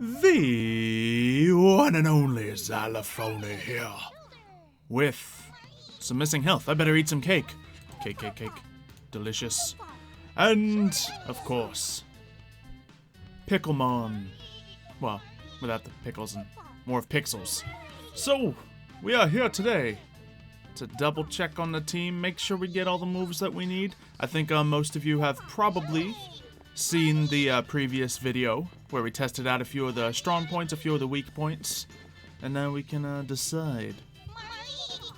The one and only Xylophoney here. With some missing health. I better eat some cake. Cake. Delicious. And, of course, Pixelmon. Well, without the pickles and more of pixels. So, we are here today to double check on the team, make sure we get all the moves that we need. I think most of you have probably seen the previous video where we tested out a few of the strong points, a few of the weak points, and now we can decide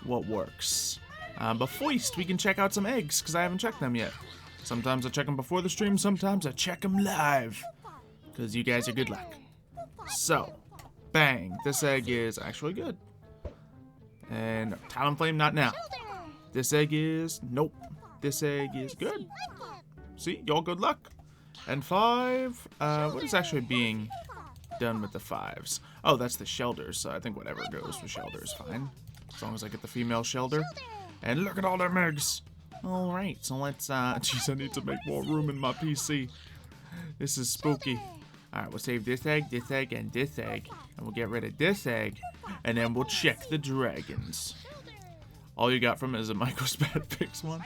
what works. But first, we can check out some eggs, because I haven't checked them yet. Sometimes I check them before the stream, sometimes I check them live, because you guys are good luck. So, bang, this egg is actually good. And Talonflame, not now. This egg is, nope. This egg is good. See, y'all good luck. And 5, what is actually being done with the 5s? Oh, that's the shelters, so I think whatever goes with shelter is fine. As long as I get the female shelter. And look at all them eggs. Alright, so let's, jeez, I need to make more room in my PC. This is spooky. Alright, we'll save this egg, and this egg. And we'll get rid of this egg. And then we'll check the dragons. All you got from it is a microspat Pixelmon.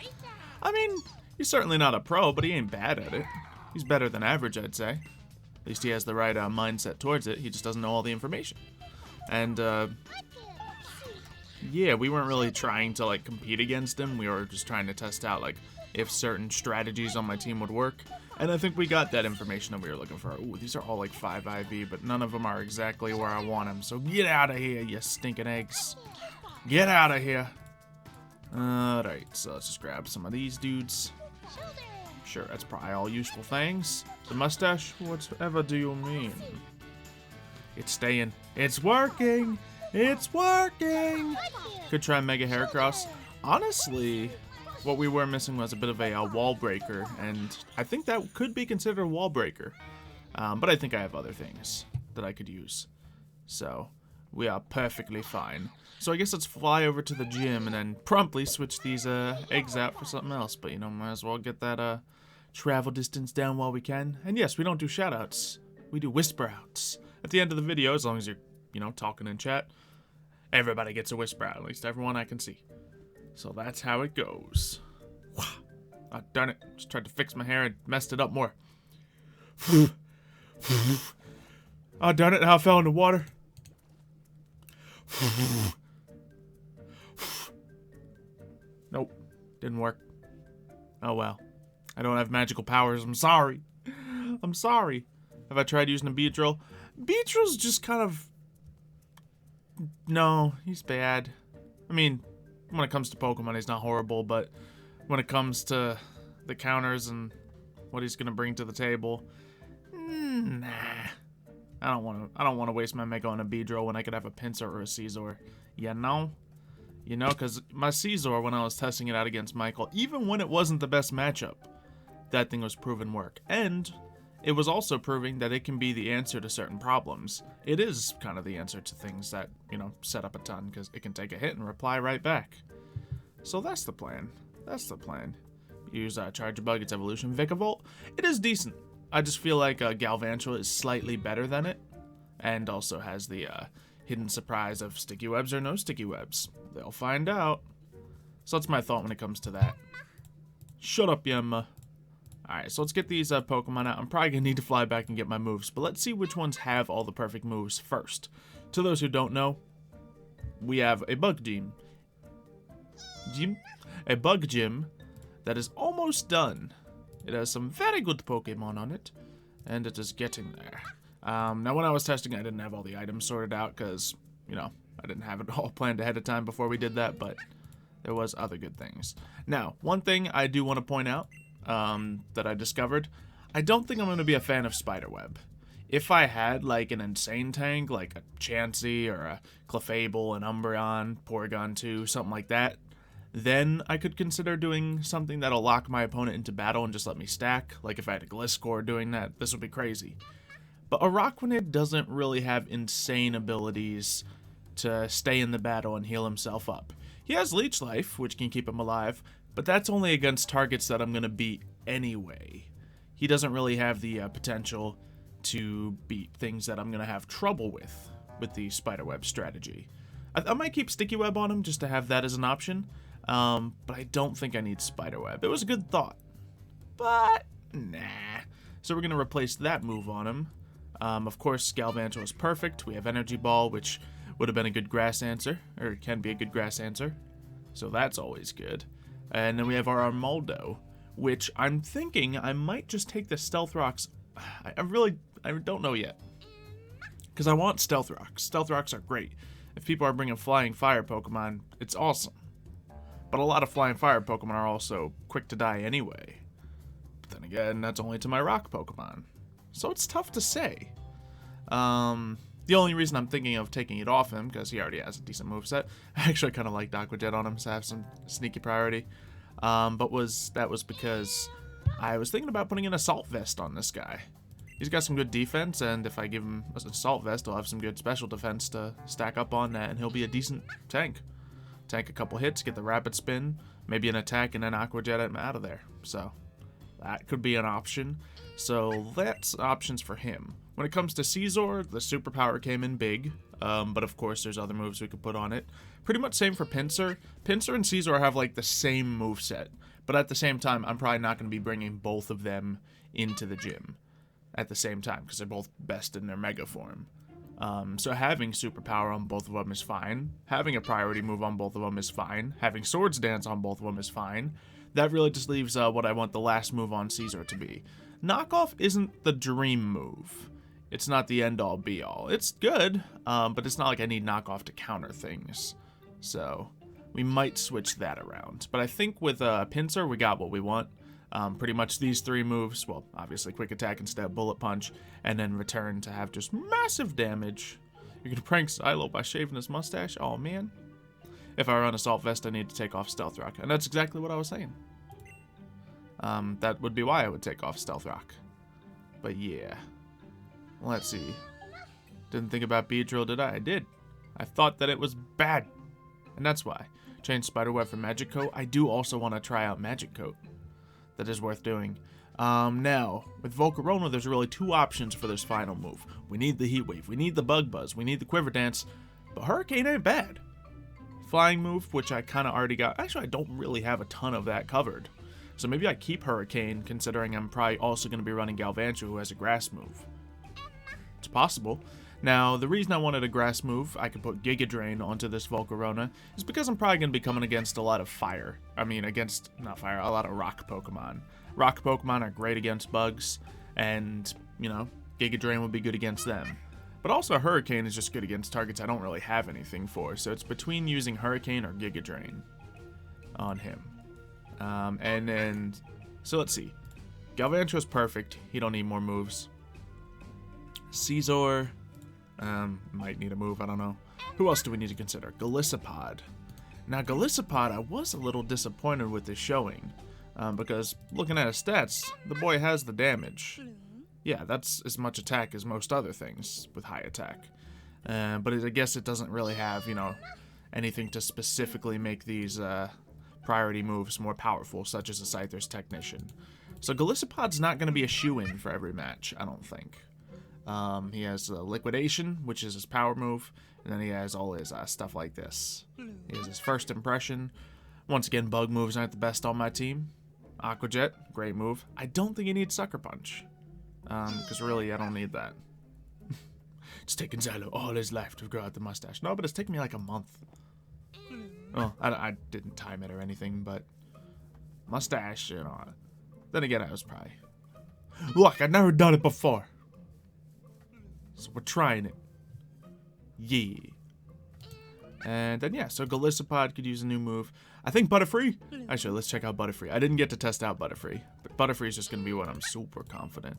I mean, he's certainly not a pro, but he ain't bad at it. He's better than average, I'd say. At least he has the right mindset towards it. He just doesn't know all the information. And, yeah, we weren't really trying to, like, compete against him. We were just trying to test out, like, if certain strategies on my team would work. And I think we got that information that we were looking for. Ooh, these are all, like, 5 IV, but none of them are exactly where I want them. So get out of here, you stinking eggs. Get out of here. Alright, so let's just grab some of these dudes. Sure, that's probably all useful things. The mustache? Whatever do you mean? It's staying. It's working! It's working! Could try Mega Heracross. Honestly, what we were missing was a bit of a wall breaker, and I think that could be considered a wall breaker. But I think I have other things that I could use. So, we are perfectly fine. So I guess let's fly over to the gym and then promptly switch these eggs out for something else. But, you know, might as well get that travel distance down while we can. And yes, we don't do shoutouts. We do whisper outs. At the end of the video, as long as you're, you know, talking in chat, everybody gets a whisper out. At least everyone I can see. So that's how it goes. Wow. Oh, darn it. Just tried to fix my hair and messed it up more. Oh, darn it. How I fell in the water. Nope. Didn't work. Oh, well. I don't have magical powers. I'm sorry. I'm sorry. Have I tried using a Beedrill? Beedrill's just kind of... No, he's bad. I mean, when it comes to Pokemon, he's not horrible, but when it comes to the counters and what he's gonna bring to the table, nah. I don't want to waste my Mega on a Beedrill when I could have a Pinsir or a Scizor. You know? You know, because my Scizor, when I was testing it out against Michael, even when it wasn't the best matchup, that thing was proven work. And it was also proving that it can be the answer to certain problems. It is kind of the answer to things that, you know, set up a ton, because it can take a hit and reply right back. So that's the plan. That's the plan. Use Charge Bug, its evolution. Vikavolt, it is decent. I just feel like Galvantula is slightly better than it, and also has the hidden surprise of sticky webs or no sticky webs. They'll find out. So that's my thought when it comes to that. Shut up, Yemma. Alright, so let's get these Pokemon out. I'm probably going to need to fly back and get my moves, but let's see which ones have all the perfect moves first. To those who don't know, we have a bug gym. A bug gym that is almost done. It has some very good Pokemon on it, and it is getting there. Now, when I was testing, I didn't have all the items sorted out because, you know, I didn't have it all planned ahead of time before we did that, but there was other good things. Now, one thing I do want to point out that I discovered, I don't think I'm going to be a fan of Spiderweb. If I had, like, an insane tank, like a Chansey or a Clefable, an Umbreon, Porygon 2, something like that, then I could consider doing something that'll lock my opponent into battle and just let me stack. Like if I had a Gliscor doing that, this would be crazy. But Araquanid doesn't really have insane abilities to stay in the battle and heal himself up. He has Leech Life, which can keep him alive, but that's only against targets that I'm going to beat anyway. He doesn't really have the potential to beat things that I'm going to have trouble with the spiderweb strategy. I might keep sticky web on him just to have that as an option, but I don't think I need spiderweb. It was a good thought, but nah. So we're going to replace that move on him. Of course, Galvantula is perfect. We have Energy Ball, which would have been a good grass answer, or can be a good grass answer. So that's always good. And then we have our Armaldo, which I'm thinking I might just take the Stealth Rocks. I don't know yet. Because I want Stealth Rocks. Stealth Rocks are great. If people are bringing Flying Fire Pokemon, it's awesome. But a lot of Flying Fire Pokemon are also quick to die anyway. But then again, that's only to my Rock Pokemon. So it's tough to say. The only reason I'm thinking of taking it off him, because he already has a decent moveset. I actually kind of liked Aqua Jet on him, so I have some sneaky priority. That was because I was thinking about putting an Assault Vest on this guy. He's got some good defense, and if I give him an Assault Vest, he'll have some good special defense to stack up on that, and he'll be a decent tank. Tank a couple hits, get the Rapid Spin, maybe an attack, and then Aqua Jet him out of there. So that could be an option. So that's options for him. When it comes to Scizor, the superpower came in big, but of course there's other moves we could put on it. Pretty much same for Pinsir. Pinsir and Scizor have like the same moveset, but at the same time, I'm probably not going to be bringing both of them into the gym at the same time, because they're both best in their Mega form. So having superpower on both of them is fine. Having a priority move on both of them is fine. Having Swords Dance on both of them is fine. That really just leaves what I want the last move on Scizor to be. Knockoff isn't the dream move. It's not the end-all, be-all. It's good, but it's not like I need knockoff to counter things. So we might switch that around. But I think with Pinsir, we got what we want. Pretty much these three moves. Well, obviously Quick Attack instead of Bullet Punch, and then Return to have just massive damage. You're going to prank Xylo by shaving his mustache? Oh, man. If I run Assault Vest, I need to take off Stealth Rock. And that's exactly what I was saying. That would be why I would take off Stealth Rock. But yeah. Let's see. Didn't think about Beedrill, did I? I did. I thought that it was bad. And that's why. Change Spiderweb for Magic Coat. I do also want to try out Magic Coat. That is worth doing. Now, with Volcarona, there's really two options for this final move. We need the Heat Wave. We need the Bug Buzz. We need the Quiver Dance. But Hurricane ain't bad. Flying move, which I kind of already got. Actually, I don't really have a ton of that covered. So maybe I keep Hurricane, considering I'm probably also going to be running Galvantula, who has a Grass move. It's possible. Now, the reason I wanted a Grass move, I could put Giga Drain onto this Volcarona, is because I'm probably going to be coming against a lot of fire. I mean, not fire, a lot of rock Pokemon. Rock Pokemon are great against bugs, and, you know, Giga Drain would be good against them. But also, Hurricane is just good against targets I don't really have anything for, so it's between using Hurricane or Giga Drain on him. And then, so let's see. Galvantula's perfect. He don't need more moves. Scizor, might need a move, I don't know. Who else do we need to consider? Golisopod. Now, Golisopod, I was a little disappointed with his showing, because looking at his stats, the boy has the damage. Yeah, that's as much attack as most other things with high attack. But I guess it doesn't really have, you know, anything to specifically make these priority moves more powerful, such as a Scyther's Technician. So Golisopod's not going to be a shoo-in for every match, I don't think. He has Liquidation, which is his power move, and then he has all his stuff like this. He has his First Impression. Once again, bug moves aren't the best on my team. Aqua Jet, great move. I don't think he needs Sucker Punch, because really I don't need that. It's taken Xylo all his life to grow out the mustache. No, but it's taken me like a month. Oh, I didn't time it or anything, but mustache, you know. Then again, I was probably... Look, I've never done it before. So we're trying it. Yeah. And then, yeah, so Golisopod could use a new move. I think Butterfree. Actually, let's check out Butterfree. I didn't get to test out Butterfree, but Butterfree is just going to be one I'm super confident.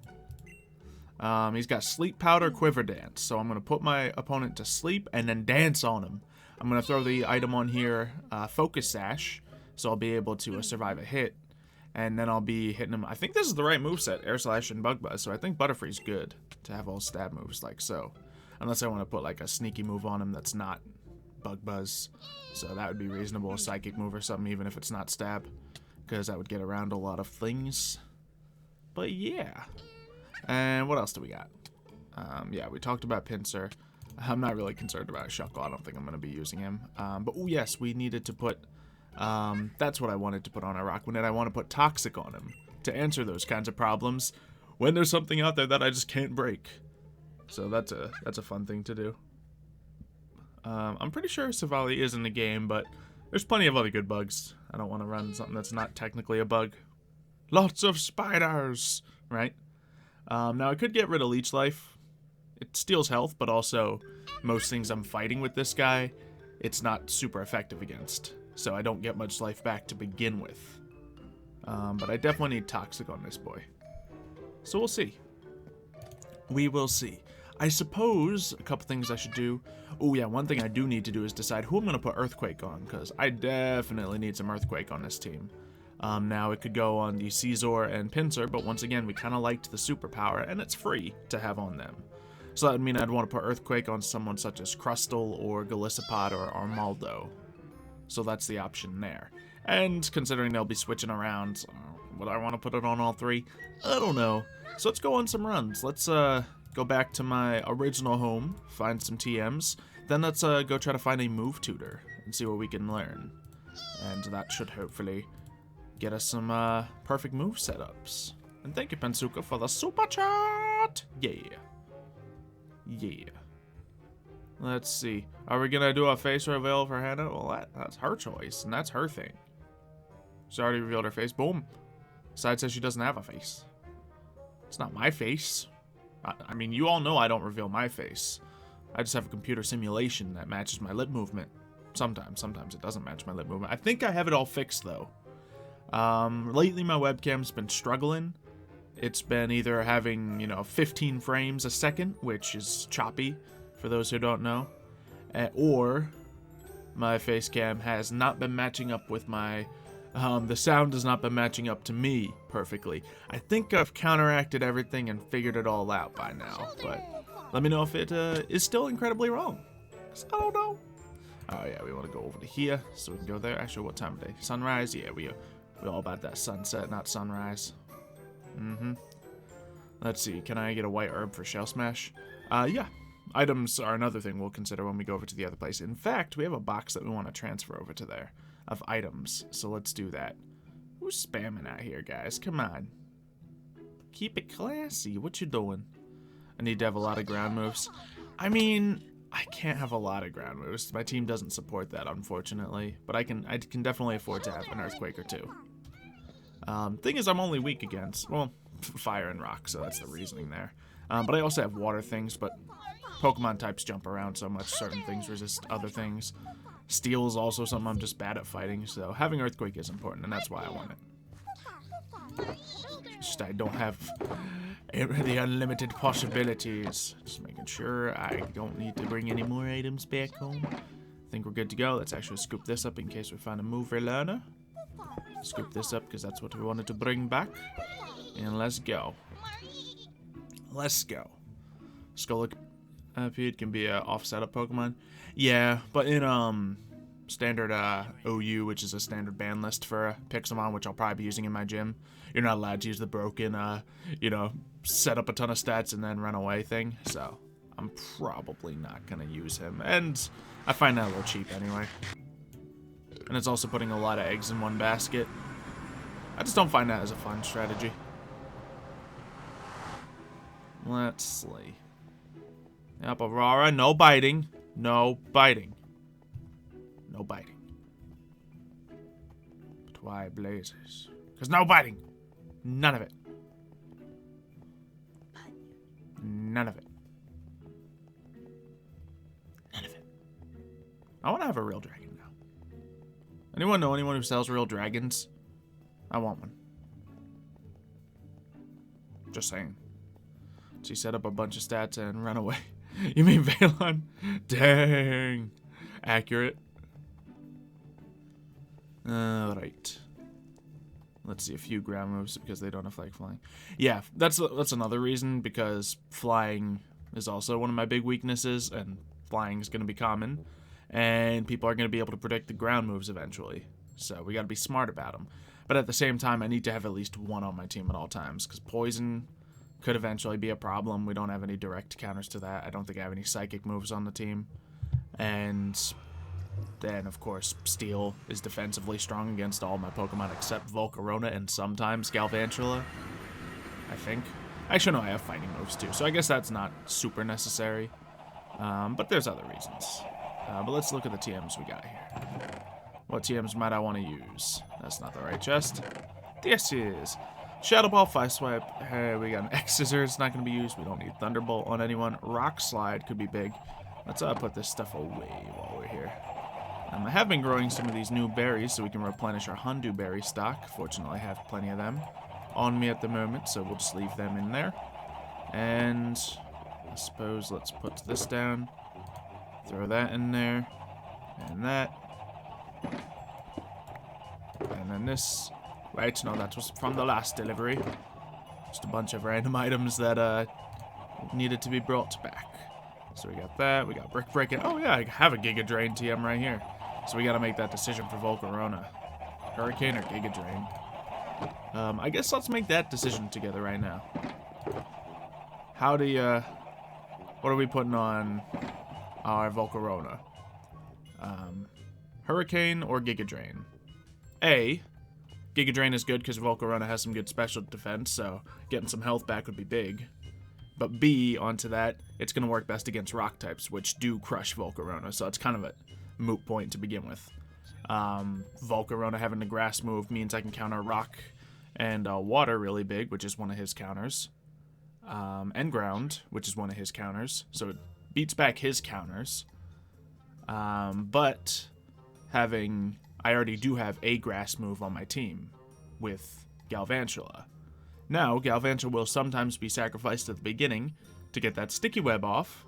He's got Sleep Powder, Quiver Dance. So I'm going to put my opponent to sleep and then dance on him. I'm going to throw the item on here, Focus Sash, so I'll be able to survive a hit. And then I'll be hitting him. I think this is the right moveset, Air Slash and Bug Buzz, so I think Butterfree's good to have all stab moves like so. Unless I want to put like a sneaky move on him that's not Bug Buzz. So that would be reasonable, a Psychic move or something, even if it's not stab. Because that would get around a lot of things. But yeah. And what else do we got? Yeah, we talked about Pinsir. I'm not really concerned about Shuckle. I don't think I'm going to be using him. But, oh, yes, we needed to put... that's what I wanted to put on Araquanid. I want to put Toxic on him to answer those kinds of problems when there's something out there that I just can't break. So that's a fun thing to do. I'm pretty sure Savali is in the game, but there's plenty of other good bugs. I don't want to run something that's not technically a bug. Lots of spiders, right? Now, I could get rid of Leech Life. It steals health, but also most things I'm fighting with this guy, it's not super effective against. So I don't get much life back to begin with. But I definitely need Toxic on this boy. So we'll see. We will see. I suppose a couple things I should do. Oh yeah, one thing I do need to do is decide who I'm going to put Earthquake on, because I definitely need some Earthquake on this team. Now it could go on the Caesar and Pinsir, but once again, we kind of liked the superpower, and it's free to have on them. So that would mean I'd want to put Earthquake on someone such as Crustle or Golisopod or Armaldo. So that's the option there. And considering they'll be switching around, would I want to put it on all three? I don't know. So let's go on some runs. Let's go back to my original home, find some TMs. Then let's go try to find a move tutor and see what we can learn. And that should hopefully get us some perfect move setups. And thank you, Pensuka, for the super chat. Yeah. Yeah. Let's see. Are we gonna do a face reveal for Hannah? Well, that's her choice, and that's her thing. She already revealed her face. Boom. Side says she doesn't have a face. It's not my face. I mean, you all know I don't reveal my face. I just have a computer simulation that matches my lip movement. Sometimes it doesn't match my lip movement. I think I have it all fixed, though. Lately, my webcam's been struggling. It's been either having, 15 frames a second, which is choppy, for those who don't know, or my face cam has not been matching up with my, the sound has not been matching up to me perfectly. I think I've counteracted everything and figured it all out by now, but let me know if it is still incredibly wrong, 'cause I don't know. Oh yeah, we want to go over to here, so we can go there. Actually, what time of day? Sunrise? Yeah, we're all about that sunset, not sunrise. Let's see, can I get a white herb for Shell Smash? Yeah. Items are another thing we'll consider when we go over to the other place. In fact, we have a box that we want to transfer over to there of items, so let's do that. Who's spamming out here, guys? Come on. Keep it classy. What you doing? I need to have a lot of ground moves. I mean, I can't have a lot of ground moves. My team doesn't support that, unfortunately, but I can definitely afford to have an Earthquake or two. Thing is, I'm only weak against, well, fire and rock, so that's the reasoning there. But I also have water things, but Pokemon types jump around so much, certain things resist other things. Steel is also something I'm just bad at fighting, so having Earthquake is important, and that's why I want it. Just I don't have the unlimited possibilities. Just making sure I don't need to bring any more items back home. I think we're good to go. Let's actually scoop this up in case we find a mover learner. Scoop this up because that's what we wanted to bring back. And let's go. Let's go. Scolipede can be an off-setup Pokemon. Yeah, but in standard OU, which is a standard ban list for Pixelmon, which I'll probably be using in my gym, you're not allowed to use the broken, set up a ton of stats and then run away thing. So I'm probably not going to use him. And I find that a little cheap anyway. And it's also putting a lot of eggs in one basket. I just don't find that as a fun strategy. Let's see. Yep, Aurora, no biting. No biting. No biting. But why blazes? Because no biting. None of it. None of it. None of it. I want to have a real dragon now. Anyone know anyone who sells real dragons? I want one. Just saying. So you set up a bunch of stats and run away. You mean Valon? Dang. Accurate. Alright. Let's see a few ground moves because they don't have like flying. Yeah, that's another reason, because flying is also one of my big weaknesses, and flying is going to be common. And people are going to be able to predict the ground moves eventually. So we got to be smart about them. But at the same time, I need to have at least one on my team at all times, because poison could eventually be a problem. We don't have any direct counters to that. I don't think I have any psychic moves on the team. And then, of course, Steel is defensively strong against all my Pokemon except Volcarona and sometimes Galvantula, I think. Actually, no, I have fighting moves too, so I guess that's not super necessary. But there's other reasons. But let's look at the TMs we got here. What TMs might I want to use? That's not the right chest. This is Shadow Ball, Fire Swipe. Hey, we got an X-Scissors, not going to be used. We don't need Thunderbolt on anyone. Rock Slide could be big. Let's put this stuff away while we're here. I have been growing some of these new berries so we can replenish our Hondu berry stock. Fortunately, I have plenty of them on me at the moment, so we'll just leave them in there. And I suppose let's put this down. Throw that in there. And that. And then this. Right, no, that was from the last delivery. Just a bunch of random items that needed to be brought back. So we got that, we got Brick Breaking. Oh yeah, I have a Giga Drain TM right here. So we gotta make that decision for Volcarona. Hurricane or Giga Drain? I guess let's make that decision together right now. How do you... what are we putting on our Volcarona? Hurricane or Giga Drain? A, Giga Drain is good because Volcarona has some good special defense, so getting some health back would be big. But B, onto that, it's going to work best against rock types, which do crush Volcarona, so it's kind of a moot point to begin with. Volcarona having the grass move means I can counter rock and water really big, which is one of his counters. And ground, which is one of his counters, so it beats back his counters. But having... I already do have a grass move on my team with Galvantula. Now, Galvantula will sometimes be sacrificed at the beginning to get that sticky web off,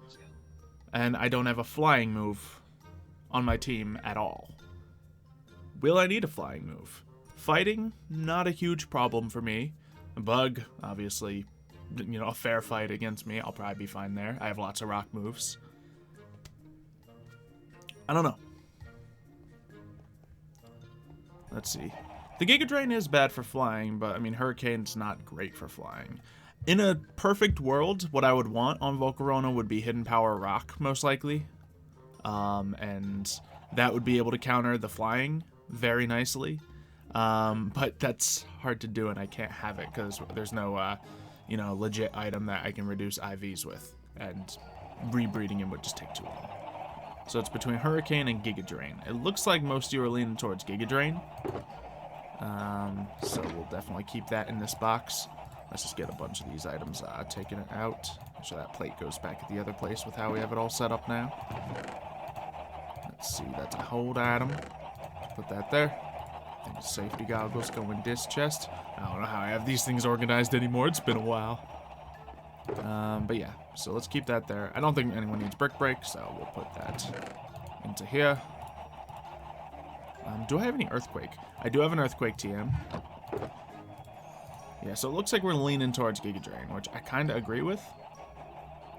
and I don't have a flying move on my team at all. Will I need a flying move? Fighting, not a huge problem for me. Bug, obviously, you know, a fair fight against me. I'll probably be fine there. I have lots of rock moves. I don't know. Let's see. The Giga Drain is bad for flying, but I mean, Hurricane's not great for flying. In a perfect world, what I would want on Volcarona would be Hidden Power Rock, most likely. And that would be able to counter the flying very nicely. But that's hard to do, and I can't have it because there's no, you know, legit item that I can reduce IVs with. And rebreeding him would just take too long. So it's between Hurricane and Giga Drain. It looks like most of you are leaning towards Giga Drain. So we'll definitely keep that in this box. Let's just get a bunch of these items taken out. Make sure that plate goes back at the other place with how we have it all set up now. Let's see, that's a hold item. Put that there. I think the safety goggles go in this chest. I don't know how I have these things organized anymore. It's been a while. But yeah, so let's keep that there. I don't think anyone needs Brick Break, so we'll put that into here. Do I have any Earthquake? I do have an Earthquake TM. Yeah, so it looks like we're leaning towards Giga Drain, which I kind of agree with.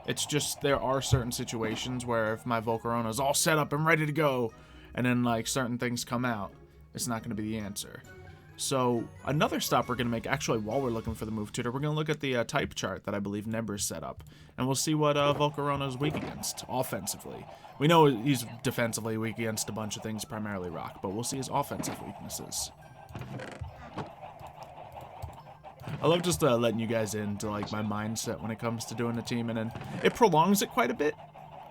It's just there are certain situations where if my Volcarona is all set up and ready to go, and then like certain things come out, it's not going to be the answer. So another stop we're going to make, actually while we're looking for the move tutor, we're going to look at the type chart that I believe Neber's set up. And we'll see what Volcarona is weak against, offensively. We know he's defensively weak against a bunch of things, primarily rock, but we'll see his offensive weaknesses. I love just letting you guys into like my mindset when it comes to doing a team, and then it prolongs it quite a bit.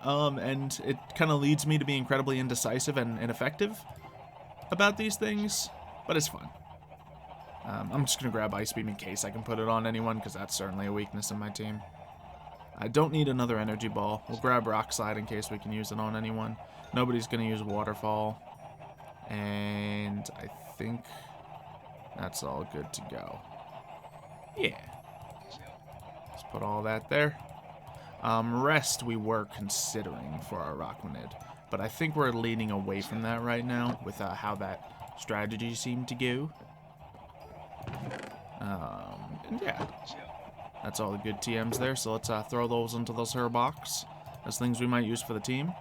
And it kind of leads me to be incredibly indecisive and ineffective about these things, but it's fun. I'm just going to grab Ice Beam in case I can put it on anyone, because that's certainly a weakness in my team. I don't need another Energy Ball. We'll grab Rock Slide in case we can use it on anyone. Nobody's going to use Waterfall. And I think that's all good to go. Yeah. Let's put all that there. Rest we were considering for our Rockmanid, but I think we're leaning away from that right now with how that strategy seemed to go. And yeah, that's all the good TMs there, so let's throw those into those her box as things we might use for the team.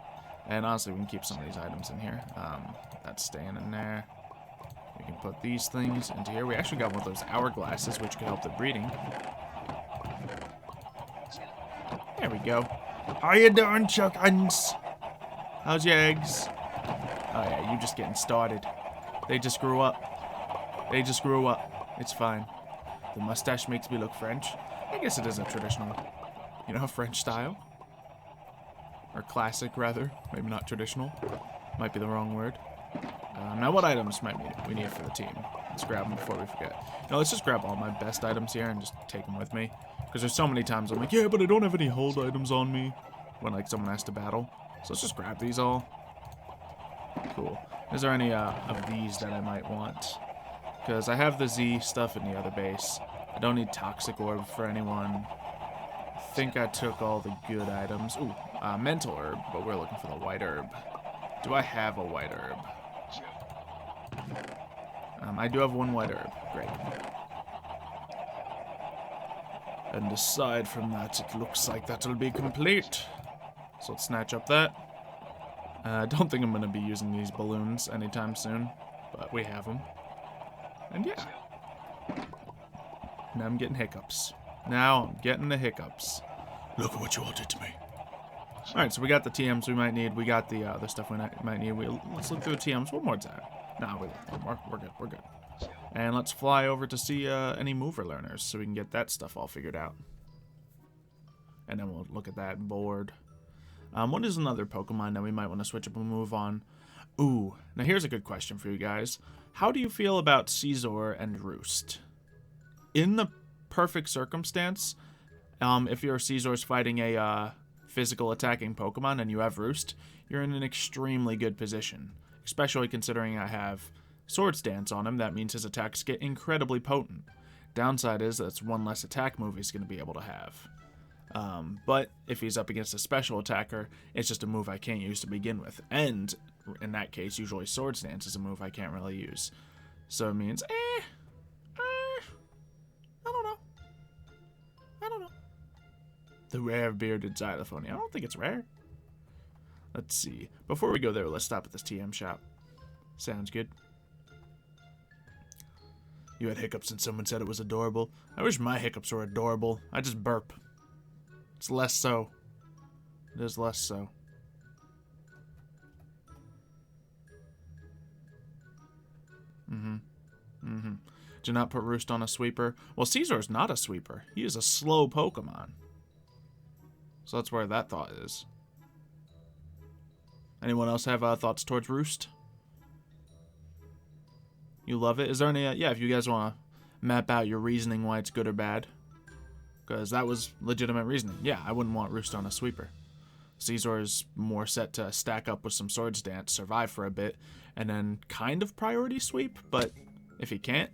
And honestly, we can keep some of these items in here. That's staying in there. We can put these things into here. We actually got one of those hourglasses, which could help the breeding. go. How you doing, chickens? How's your eggs? Oh yeah, you just getting started. They just grew up. They just grew up. It's fine. The mustache makes me look French. I guess it is a traditional, you know, French style. Or classic, rather. Maybe not traditional. Might be the wrong word. Now what items might we need for the team? Let's grab them before we forget. No, let's just grab all my best items here and just take them with me. Because there's so many times I'm like, yeah, but I don't have any hold items on me. When, like, someone has to battle. So let's just grab these all. Cool. Is there any of these that I might want? Because I have the Z stuff in the other base. I don't need Toxic Orb for anyone. I think I took all the good items. Ooh, Mental Herb, but we're looking for the White Herb. Do I have a White Herb? I do have one White Herb. Great. And aside from that, it looks like that'll be complete. So let's snatch up that. I don't think I'm going to be using these balloons anytime soon, but we have them. And yeah. Now I'm getting hiccups. Now I'm getting the hiccups. Look at what you all did to me. Alright, so we got the TMs we might need. We got the other stuff we might need. Let's look through the TMs one more time. Nah, we're good. We're good. And let's fly over to see any mover learners so we can get that stuff all figured out. And then we'll look at that board. What is another Pokemon that we might want to switch up a move on? Ooh, now here's a good question for you guys. How do you feel about Scizor and Roost? In the perfect circumstance, if your Scizor's fighting a physical attacking Pokemon and you have Roost, you're in an extremely good position. Especially considering I have Swords Dance on him, that means his attacks get incredibly potent. Downside is that's one less attack move he's going to be able to have. But if he's up against a special attacker, it's just a move I can't use to begin with. And in that case, usually Swords Dance is a move I can't really use. So it means, I don't know. I don't know. The rare bearded Xylophoney. I don't think it's rare. Let's see. Before we go there, let's stop at this TM shop. Sounds good. You had hiccups and someone said it was adorable. I wish my hiccups were adorable. I just burp. It's less so. It is less so. Did you not put Roost on a sweeper? Well, Scizor's not a sweeper. He is a slow Pokemon. So that's where that thought is. Anyone else have thoughts towards Roost? You love it? Is there any... yeah, if you guys want to map out your reasoning why it's good or bad. Because that was legitimate reasoning. Yeah, I wouldn't want Roost on a sweeper. Scizor is more set to stack up with some Swords Dance, survive for a bit, and then kind of priority sweep. But if he can't,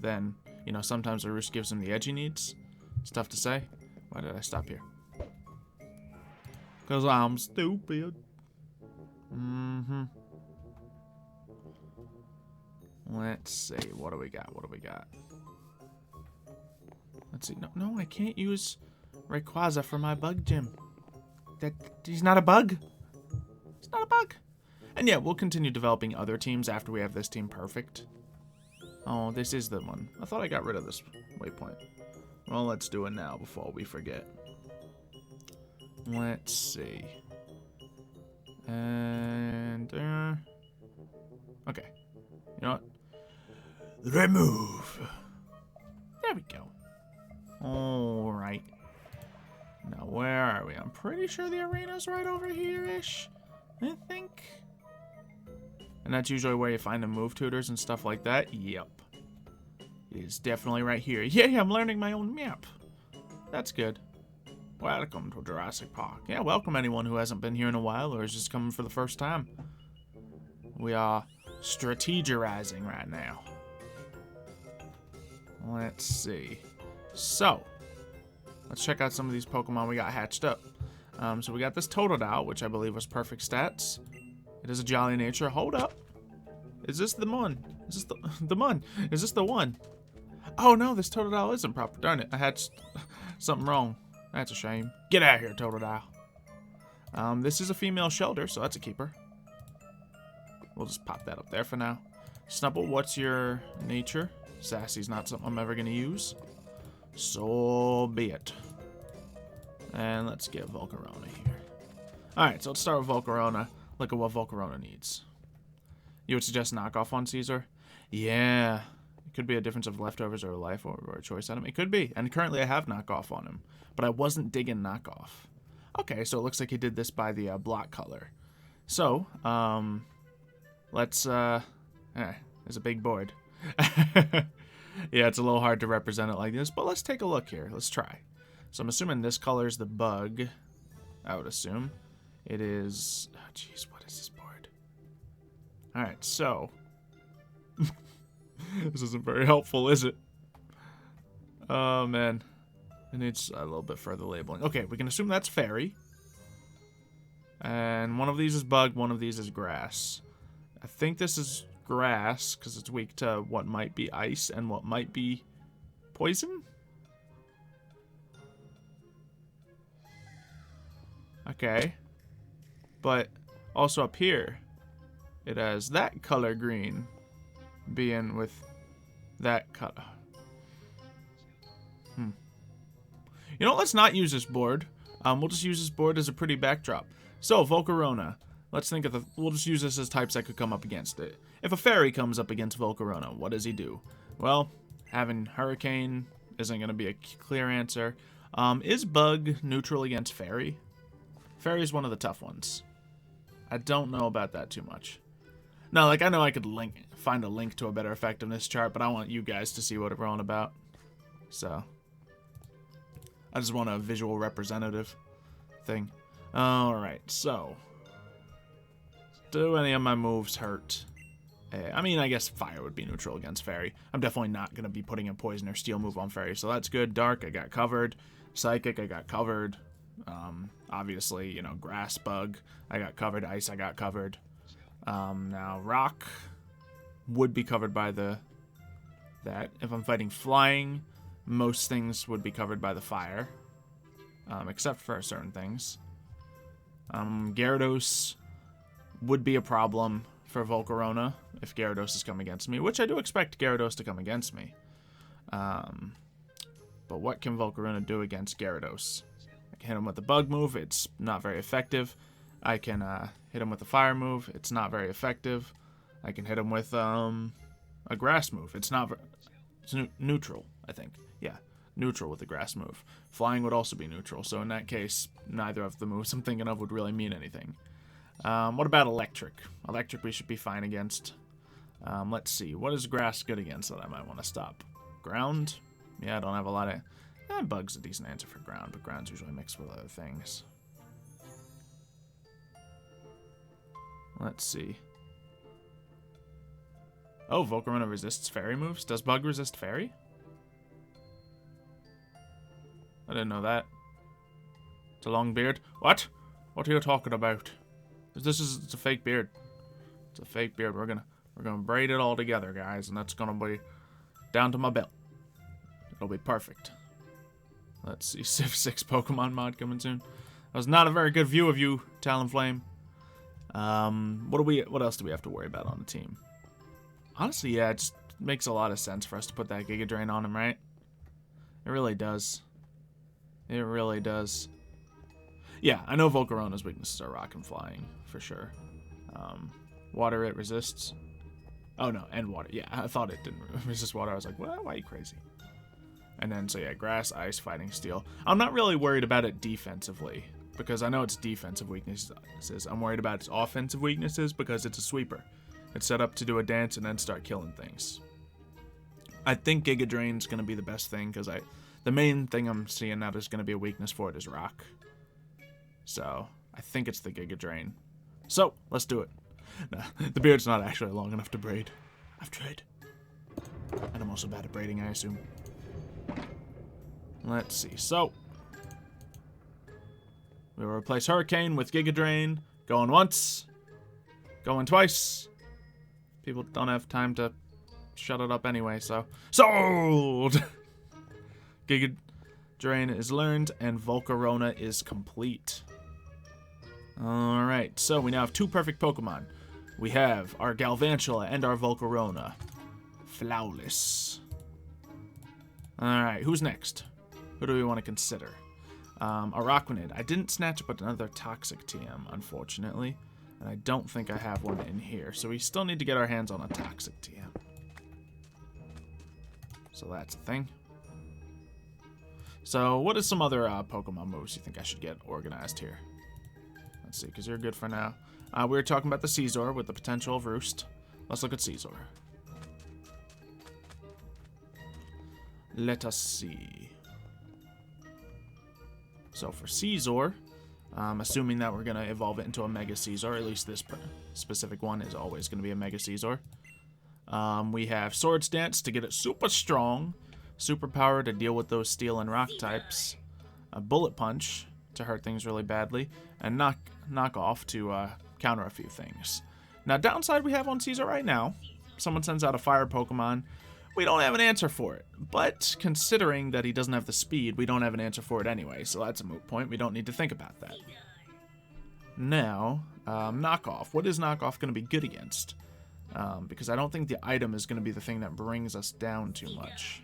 then, you know, sometimes the Roost gives him the edge he needs. It's tough to say. Why did I stop here? Because I'm stupid. Let's see. What do we got? What do we got? Let's see. No, I can't use Rayquaza for my bug gym. He's not a bug. It's not a bug. And yeah, we'll continue developing other teams after we have this team perfect. Oh, this is the one. I thought I got rid of this waypoint. Well, let's do it now before we forget. Let's see. And, okay. You know what? Remove. There we go. Alright. Now, where are we? I'm pretty sure the arena's right over here-ish. I think. And that's usually where you find the move tutors and stuff like that. Yep. It is definitely right here. Yeah, I'm learning my own map. That's good. Welcome to Jurassic Park. Yeah, welcome anyone who hasn't been here in a while or is just coming for the first time. We are strategizing right now. Let's see. So, let's check out some of these Pokemon we got hatched up. So we got this Totodile, which I believe was perfect stats. It is a jolly nature. Hold up. Is this the one? Is this the one? Is this the one? Oh no, this Totodile isn't proper. Darn it, I had something wrong. That's a shame. Get out of here, Totodile. This is a female Shelter, so that's a keeper. We'll just pop that up there for now. Snubble, what's your nature? Sassy's not something I'm ever going to use. So be it. And let's get Volcarona here. Alright, so let's start with Volcarona. Look at what Volcarona needs. You would suggest knockoff on Caesar? Yeah. It could be a difference of leftovers or life or a choice item. It could be. And currently I have knockoff on him. But I wasn't digging knockoff. Okay, so it looks like he did this by the block color. So, let's, there's a big board. Yeah, it's a little hard to represent it like this, but let's take a look here. Let's try. So I'm assuming this color is the bug. I would assume. It is... Oh, jeez, what is this board? Alright, so... This isn't very helpful, is it? Oh, man. It needs a little bit further labeling. Okay, we can assume that's fairy. And one of these is bug, one of these is grass. I think this is grass, because it's weak to what might be ice and what might be poison? Okay. But also up here, it has that color green being with that color. You know, let's not use this board. We'll just use this board as a pretty backdrop. So, Volcarona. Let's think of the... We'll just use this as types that could come up against it. If a fairy comes up against Volcarona, what does he do? Well, having Hurricane isn't going to be a clear answer. Is Bug neutral against Fairy? Fairy is one of the tough ones. I don't know about that too much. No, like, I know I could find a link to a better effectiveness chart, but I want you guys to see what we're on about. So... I just want a visual representative thing. Alright, so. Do any of my moves hurt? I mean, I guess fire would be neutral against fairy. I'm definitely not going to be putting a poison or steel move on fairy, so that's good. Dark, I got covered. Psychic, I got covered. Obviously, you know, grass, bug, I got covered. Ice, I got covered. Now, rock would be covered by that. If I'm fighting flying... Most things would be covered by the fire, except for certain things. Gyarados would be a problem for Volcarona if Gyarados is coming against me, which I do expect Gyarados to come against me. But what can Volcarona do against Gyarados? I can hit him with the bug move, it's not very effective. I can hit him with the fire move, it's not very effective. I can hit him with a grass move, it's neutral, I think. Yeah, neutral with the grass move. Flying would also be neutral, so in that case, neither of the moves I'm thinking of would really mean anything. What about electric? Electric we should be fine against. Let's see, what is grass good against that I might want to stop? Ground? Yeah, I don't have a lot of... bug's a decent answer for ground, but ground's usually mixed with other things. Let's see. Oh, Volcarona resists fairy moves? Does bug resist fairy? I didn't know that. It's a long beard. What? What are you talking about? It's a fake beard. It's a fake beard. We're gonna braid it all together, guys, and that's gonna be down to my belt. It'll be perfect. Let's see, Civ 6 Pokemon mod coming soon. That was not a very good view of you, Talonflame. What else do we have to worry about on the team? Honestly, yeah, it just makes a lot of sense for us to put that Giga Drain on him, right? It really does. It really does. Yeah, I know Volcarona's weaknesses are rock and flying, for sure. Water it resists. Oh, no, and water. Yeah, I thought it didn't resist water. I was like, well, why are you crazy? And then, so yeah, grass, ice, fighting, steel. I'm not really worried about it defensively, because I know it's defensive weaknesses. I'm worried about its offensive weaknesses because it's a sweeper. It's set up to do a dance and then start killing things. I think Giga Drain's going to be the best thing, because the main thing I'm seeing now there's going to be a weakness for it is rock. So, I think it's the Giga Drain. So, let's do it. Nah, the beard's not actually long enough to braid. I've tried. And I'm also bad at braiding, I assume. Let's see. So, we'll replace Hurricane with Giga Drain. Going once. Going twice. People don't have time to shut it up anyway, so... Sold! Giga Drain is learned, and Volcarona is complete. Alright, so we now have two perfect Pokemon. We have our Galvantula and our Volcarona. Flawless. Alright, who's next? Who do we want to consider? Araquanid. I didn't snatch up another Toxic TM, unfortunately. And I don't think I have one in here. So we still need to get our hands on a Toxic TM. So that's a thing. So what is some other Pokemon moves you think I should get organized here? Let's see, because you're good for now. We were talking about the Scizor with the potential of Roost. Let's look at Scizor. Let us see. So for Scizor, assuming that we're going to evolve it into a Mega Scizor, at least this specific one is always going to be a Mega Scizor. We have Swords Dance to get it super strong, Superpower to deal with those Steel and Rock types, a Bullet Punch to hurt things really badly, and knock off to counter a few things. Now, downside we have on Scizor right now, someone sends out a Fire Pokemon, we don't have an answer for it, but considering that he doesn't have the speed, we don't have an answer for it anyway, so that's a moot point. We don't need to think about that. Now, Knockoff. What is Knockoff going to be good against? Because I don't think the item is going to be the thing that brings us down too much.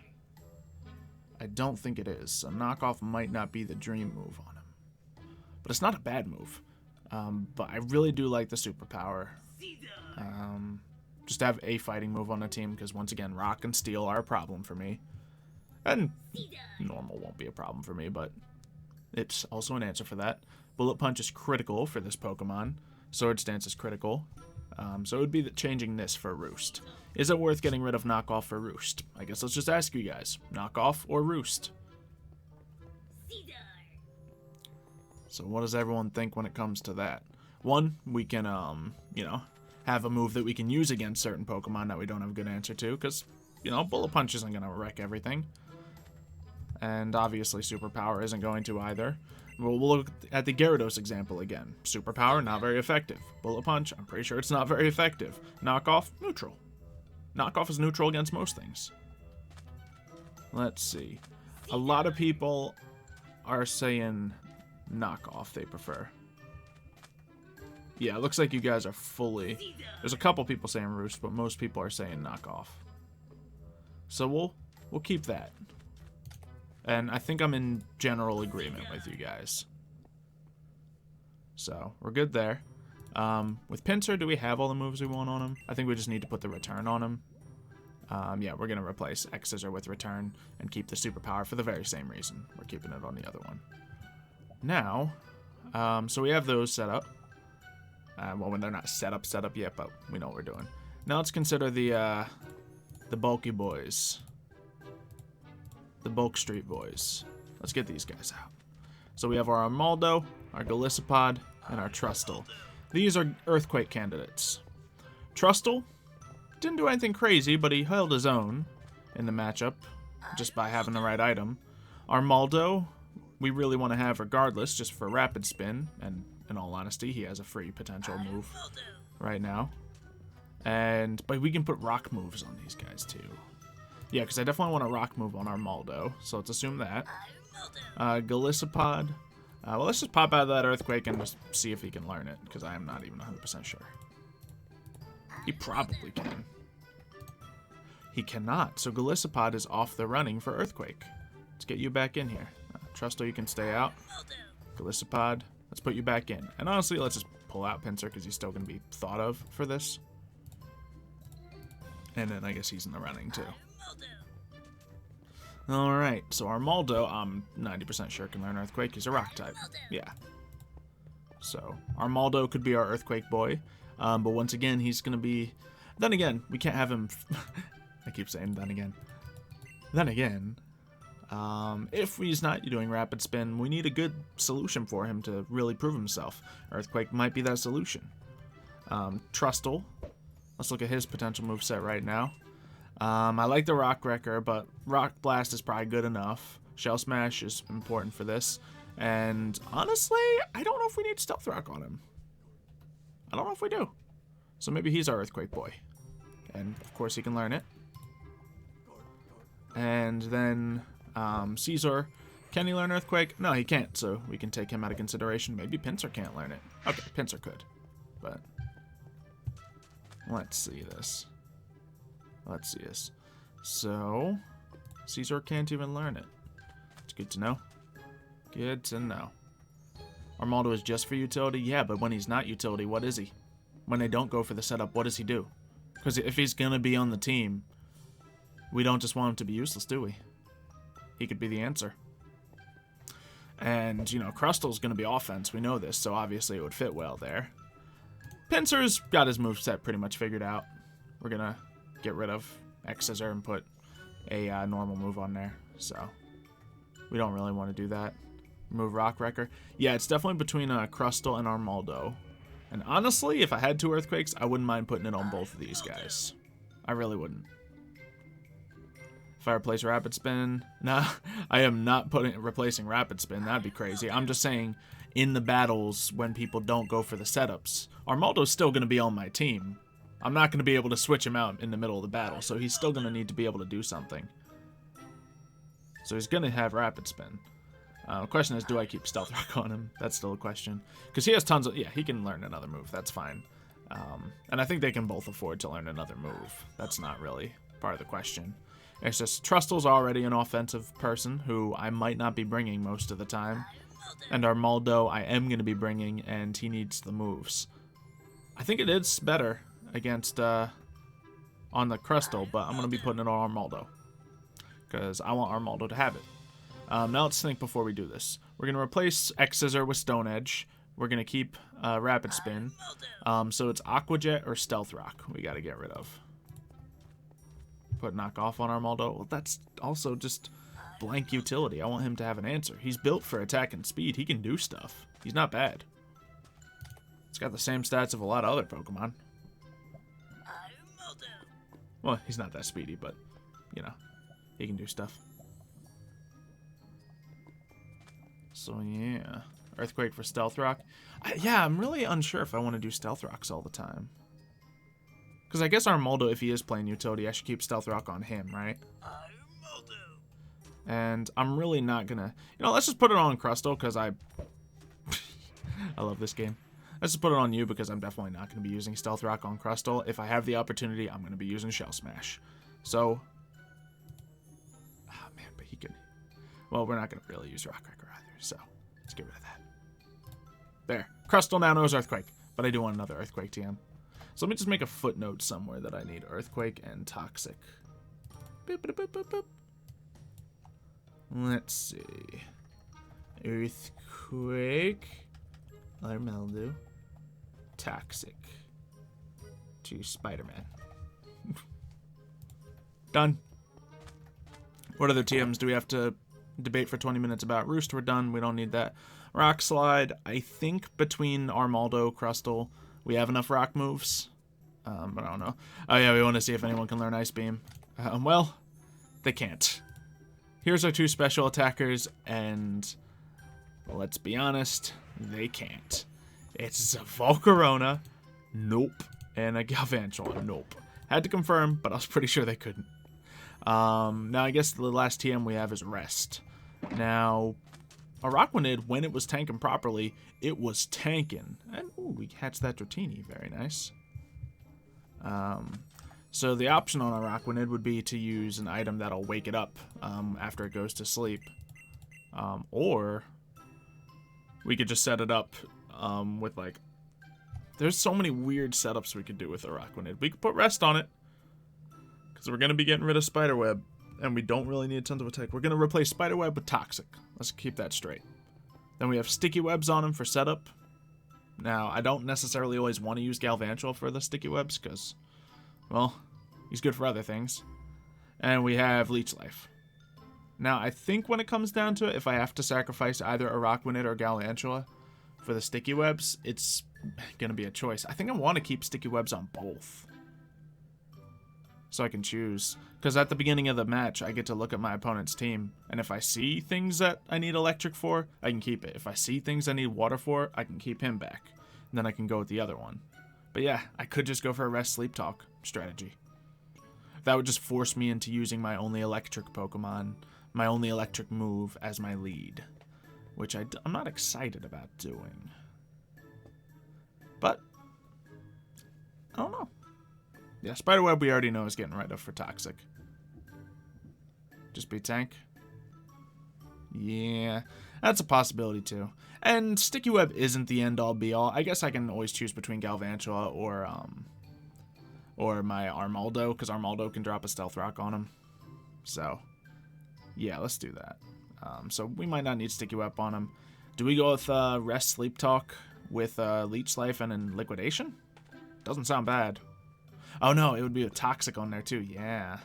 I don't think it is, so Knockoff might not be the dream move on him. But it's not a bad move. But I really do like the Superpower. Just have a fighting move on the team, because once again, Rock and Steel are a problem for me. And Normal won't be a problem for me, but it's also an answer for that. Bullet Punch is critical for this Pokemon. Swords Dance is critical. So it would be changing this for Roost. Is it worth getting rid of Knockoff for Roost? I guess let's just ask you guys. Knockoff or Roost? So what does everyone think when it comes to that? One, we can, you know, have a move that we can use against certain Pokemon that we don't have a good answer to, because, you know, Bullet Punch isn't going to wreck everything. And obviously Superpower isn't going to either. We'll look at the Gyarados example again. Superpower, not very effective. Bullet Punch, I'm pretty sure it's not very effective. Knockoff, neutral. Knockoff is neutral against most things. Let's see. A lot of people are saying Knockoff they prefer. Yeah, it looks like you guys are fully... There's a couple people saying Roost, but most people are saying Knockoff. So we'll keep that. And I think I'm in general agreement with you guys. So, we're good there. With Pinsir, do we have all the moves we want on him? I think we just need to put the Return on him. Yeah, we're going to replace X-Scissor with Return and keep the Superpower for the very same reason. We're keeping it on the other one. Now, so we have those set up. Well, when they're not set up yet, but we know what we're doing. Now let's consider the bulky boys. The Bulk Street boys. Let's get these guys out. So we have our Armaldo, our Golisopod, and our Trustle. These are Earthquake candidates. Trustle didn't do anything crazy, but he held his own in the matchup just by having the right item. Armaldo, we really want to have regardless, just for Rapid Spin, and in all honesty, he has a free potential move right now. But we can put rock moves on these guys too. Yeah, because I definitely want a rock move on Armaldo, so let's assume that. Golisopod. Well, let's just pop out of that Earthquake and just see if he can learn it, because I am not even 100% sure. He probably can. He cannot, so Golisopod is off the running for Earthquake. Let's get you back in here. Trustle, you can stay out. Golisopod, let's put you back in. And honestly, let's just pull out Pinsir, because he's still going to be thought of for this. And then I guess he's in the running, too. Alright, so Armaldo, I'm 90% sure can learn Earthquake. He's a rock type. Yeah. So, Armaldo could be our Earthquake boy. But once again, he's going to be... Then again, we can't have him... I keep saying then again. Then again, if he's not doing Rapid Spin, we need a good solution for him to really prove himself. Earthquake might be that solution. Trustle. Let's look at his potential moveset right now. I like the Rock Wrecker, but Rock Blast is probably good enough. Shell Smash is important for this. And honestly, I don't know if we need Stealth Rock on him. I don't know if we do. So maybe he's our Earthquake boy. And of course he can learn it. And then Scizor, can he learn Earthquake? No, he can't, so we can take him out of consideration. Maybe Pinsir can't learn it. Okay, Pinsir could. But let's see this. Let's see this. So, Scizor can't even learn it. It's good to know. Good to know. Armaldo is just for utility? Yeah, but when he's not utility, what is he? When they don't go for the setup, what does he do? Because if he's going to be on the team, we don't just want him to be useless, do we? He could be the answer. And, you know, Crustal's going to be offense. We know this, so obviously it would fit well there. Pinsir's got his moveset pretty much figured out. We're going to get rid of X-Scissor and put a normal move on there. So, we don't really want to do that. Remove Rock Wrecker. Yeah, it's definitely between Crustal and Armaldo. And honestly, if I had 2 Earthquakes, I wouldn't mind putting it on both of these guys. I really wouldn't. If I replace Rapid Spin... Nah, I am not replacing Rapid Spin. That'd be crazy. I'm just saying, in the battles, when people don't go for the setups, Armaldo's still going to be on my team. I'm not going to be able to switch him out in the middle of the battle, so he's still going to need to be able to do something. So he's going to have Rapid Spin. The question is, do I keep Stealth Rock on him? That's still a question. Because he has tons of... Yeah, he can learn another move. That's fine. And I think they can both afford to learn another move. That's not really part of the question. It's just Trustle's already an offensive person who I might not be bringing most of the time. And Armaldo I am going to be bringing, and he needs the moves. I think it is better against on the Crustal, but I'm going to be putting it on Armaldo. Because I want Armaldo to have it. Now let's think before we do this. We're going to replace X-Scissor with Stone Edge. We're going to keep Rapid Spin. So it's Aqua Jet or Stealth Rock we got to get rid of. Put Knock Off on Armaldo. Well, that's also just blank utility. I want him to have an answer. He's built for attack and speed. He can do stuff. He's not bad. He's got the same stats of a lot of other Pokemon. Well, he's not that speedy, but, you know, he can do stuff. So, yeah. Earthquake for Stealth Rock. Yeah, I'm really unsure if I want to do Stealth Rocks all the time. Because I guess Armaldo, if he is playing utility, I should keep Stealth Rock on him, right? And I'm really not going to... You know, let's just put it on Crustal, because I love this game. Let's just put it on you, because I'm definitely not going to be using Stealth Rock on Crustal. If I have the opportunity, I'm going to be using Shell Smash. So... Oh, man, but he could... Well, we're not going to really use Rock Wrecker either, so let's get rid of that. There. Crustal now knows Earthquake, but I do want another Earthquake TM. So let me just make a footnote somewhere that I need Earthquake and Toxic. Boop, boop, boop, boop, boop. Let's see. Earthquake. Armaldo. Toxic. To Spider-Man. Done. What other TMs do we have to debate for 20 minutes about? Roost, we're done. We don't need that. Rock Slide. I think between Armaldo, Crustal... We have enough rock moves, but I don't know. Oh yeah, we want to see if anyone can learn Ice Beam. Well, they can't. Here's our 2 special attackers, and let's be honest, they can't. It's a Volcarona, nope, and a Galvantula, nope. Had to confirm, but I was pretty sure they couldn't. Now I guess the last TM we have is Rest. Now... Araquanid, when it was tanking properly, it was tanking. And, ooh, we hatched that Dratini. Very nice. So the option on Araquanid would be to use an item that'll wake it up after it goes to sleep. Or we could just set it up with, like... There's so many weird setups we could do with Araquanid. We could put Rest on it. Because we're going to be getting rid of Spiderweb. And we don't really need tons of attack. We're going to replace Spiderweb with Toxic. Let's keep that straight. Then we have Sticky Webs on him for setup. Now, I don't necessarily always want to use Galvantula for the Sticky Webs, because, well, he's good for other things. And we have Leech Life. Now, I think when it comes down to it, if I have to sacrifice either Araquanid or Galvantula for the Sticky Webs, it's going to be a choice. I think I want to keep Sticky Webs on both. So I can choose. Because at the beginning of the match, I get to look at my opponent's team. And if I see things that I need electric for, I can keep it. If I see things I need water for, I can keep him back. And then I can go with the other one. But yeah, I could just go for a Rest Sleep Talk strategy. That would just force me into using my only electric Pokemon, my only electric move as my lead. Which I'm not excited about doing. But, I don't know. Yeah, Spiderweb we already know is getting rid of for Toxic. Just be tank. Yeah. That's a possibility too. And Sticky Web isn't the end all be all. I guess I can always choose between Galvantula or my Armaldo, because Armaldo can drop a Stealth Rock on him. So, yeah, let's do that. So we might not need Sticky Web on him. Do we go with Rest, Sleep Talk with Leech Life and then Liquidation? Doesn't sound bad. Oh no, it would be a Toxic on there too. Yeah.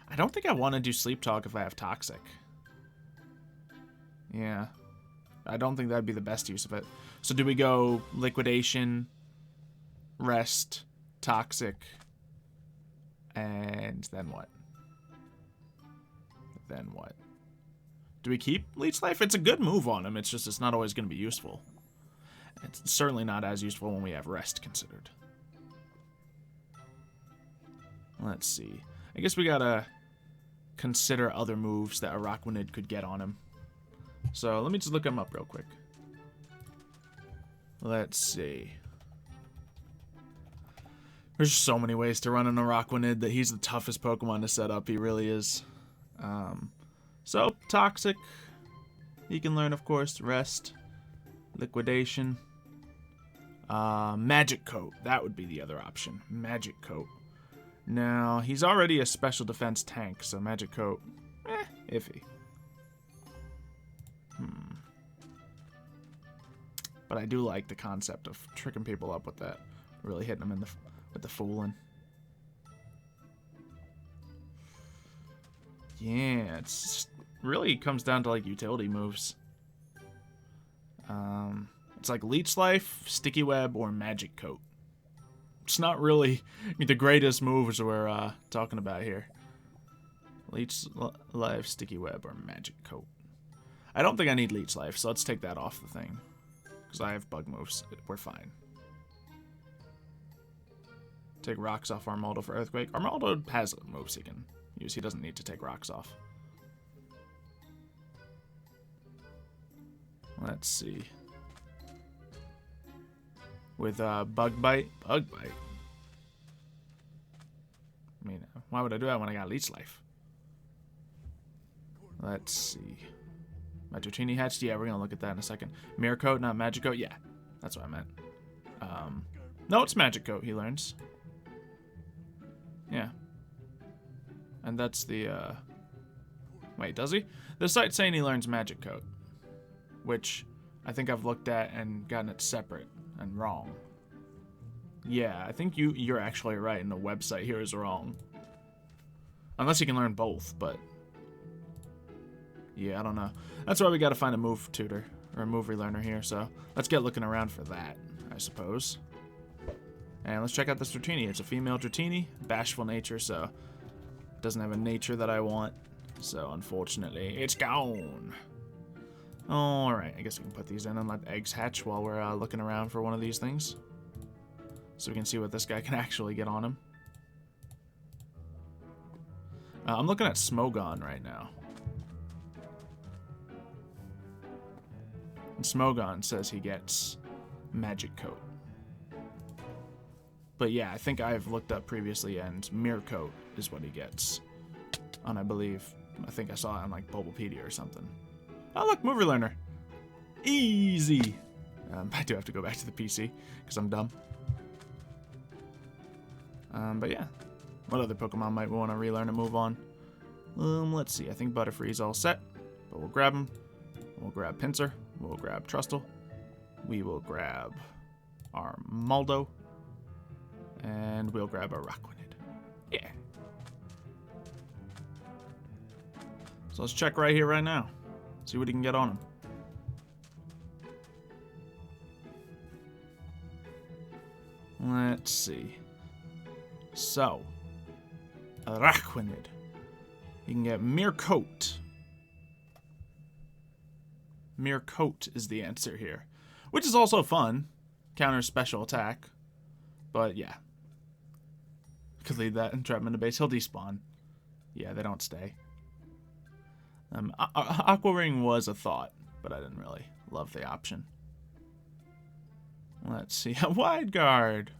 I don't think I want to do Sleep Talk if I have Toxic. Yeah. I don't think that'd be the best use of it. So do we go Liquidation, Rest, Toxic, and then what? Then what? Do we keep Leech Life? It's a good move on him. It's just it's not always going to be useful. It's certainly not as useful when we have Rest considered. Let's see. I guess we gotta consider other moves that Araquanid could get on him. So let me just look him up real quick. Let's see. There's so many ways to run an Araquanid that he's the toughest Pokemon to set up. He really is. So, Toxic. He can learn, of course. Rest. Liquidation. Magic Coat. That would be the other option. Magic Coat. Now, he's already a special defense tank, so Magic Coat, iffy. But I do like the concept of tricking people up with that. Really hitting them in with the fooling. Yeah, it's really comes down to like utility moves. It's like Leech Life, Sticky Web, or Magic Coat. It's not really the greatest moves we're talking about here. Leech Life, Sticky Web, or Magic Coat. I don't think I need Leech Life, so let's take that off the thing. Because I have bug moves. We're fine. Take rocks off Armaldo for Earthquake. Armaldo has moves he can use. He doesn't need to take rocks off. Let's see. With Bug Bite. Bug Bite? I mean, why would I do that when I got Leech Life? Let's see. My Dratini hatched? Yeah, we're going to look at that in a second. Mirror Coat, not Magic Coat? Yeah, that's what I meant. No, it's Magic Coat, he learns. Yeah. And that's the, Wait, does he? The site's saying he learns Magic Coat. Which I think I've looked at and gotten it separate and wrong. Yeah, I think you're actually right, and the website here is wrong. Unless you can learn both, but... yeah, I don't know. That's why we gotta find a move tutor, or a move relearner here, so let's get looking around for that, I suppose. And let's check out this Dratini. It's a female Dratini, bashful nature, so it doesn't have a nature that I want. So unfortunately, it's gone. Alright, I guess we can put these in and let the eggs hatch while we're looking around for one of these things. So we can see what this guy can actually get on him. I'm looking at Smogon right now. And Smogon says he gets Magic Coat. But yeah, I think I've looked up previously, and Mirror Coat is what he gets. And I think I saw it on like Bulbapedia or something. Oh look, Move Relearner. Easy. I do have to go back to the PC, because I'm dumb. But yeah. What other Pokemon might we want to relearn and move on? Let's see. I think Butterfree's all set. But we'll grab him. We'll grab Pinsir. We'll grab Trustle. We will grab Armaldo. And we'll grab Araquanid. Yeah. So let's check right here, right now. See what he can get on him. Let's see. So, Araquanid. You can get Mirror Coat. Mirror Coat is the answer here. Which is also fun. Counter special attack. But yeah. Could lead that and trap him in the base. He'll despawn. Yeah, they don't stay. Aqua Ring was a thought, but I didn't really love the option. Let's see. A Wide Guard.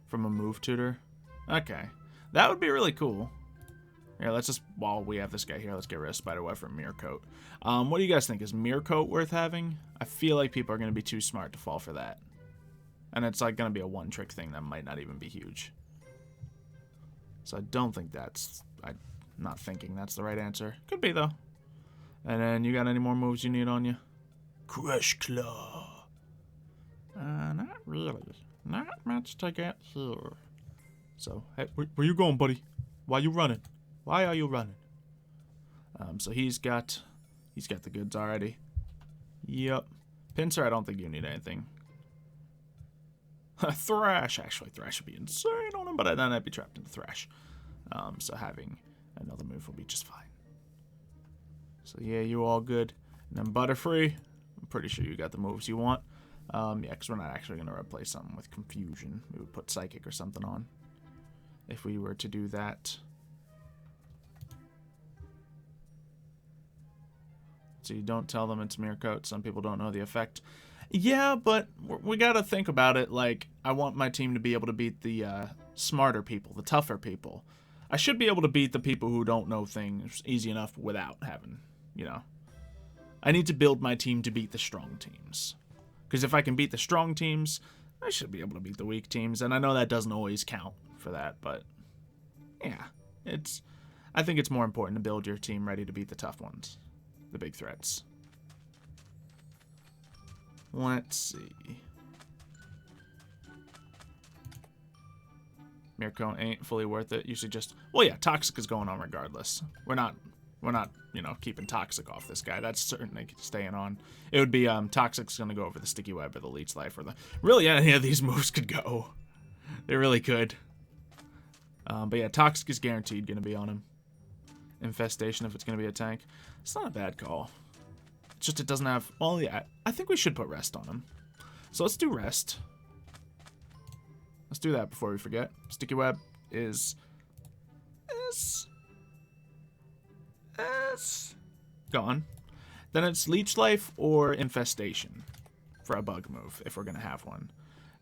From a move tutor. Okay. That would be really cool. Here, let's just, while we have this guy here, let's get rid of Spiderweb for Mirror Coat. What do you guys think? Is Mirror Coat worth having? I feel like people are going to be too smart to fall for that. And it's like going to be a one-trick thing that might not even be huge. So I don't think that's... I'm not thinking that's the right answer. Could be, though. And then you got any more moves you need on you? Crush Claw. Not really. Not much to get here. So, hey, where you going, buddy? Why you running? Why are you running? So he's got the goods already. Yep. Pinsir, I don't think you need anything. Thrash, actually, Thrash would be insane on him, but then I'd be trapped into Thrash. So having another move will be just fine. So yeah, you all good. And then Butterfree, I'm pretty sure you got the moves you want. Yeah, because we're not actually going to replace something with Confusion. We would put Psychic or something on if we were to do that. So you don't tell them it's Mirror Coat. Some people don't know the effect. Yeah, but we got to think about it. Like, I want my team to be able to beat the smarter people, the tougher people. I should be able to beat the people who don't know things easy enough without having, you know. I need to build my team to beat the strong teams. Because if I can beat the strong teams, I should be able to beat the weak teams. And I know that doesn't always count for that, but yeah. I think it's more important to build your team ready to beat the tough ones. The big threats. Let's see. Mirror Cone ain't fully worth it. Usually just, well, yeah, Toxic is going on regardless. We're not, you know, keeping Toxic off this guy. That's certainly staying on. It would be Toxic's gonna go over the Sticky Web or the Leech Life or the really any of these moves could go. They really could. But yeah, Toxic is guaranteed gonna be on him. Infestation if it's gonna be a tank. It's not a bad call. It's just it doesn't have. Well, yeah, I think we should put Rest on him. So let's do Rest. Let's do that before we forget. Sticky Web is gone. Then it's Leech Life or Infestation for a bug move, if we're going to have one.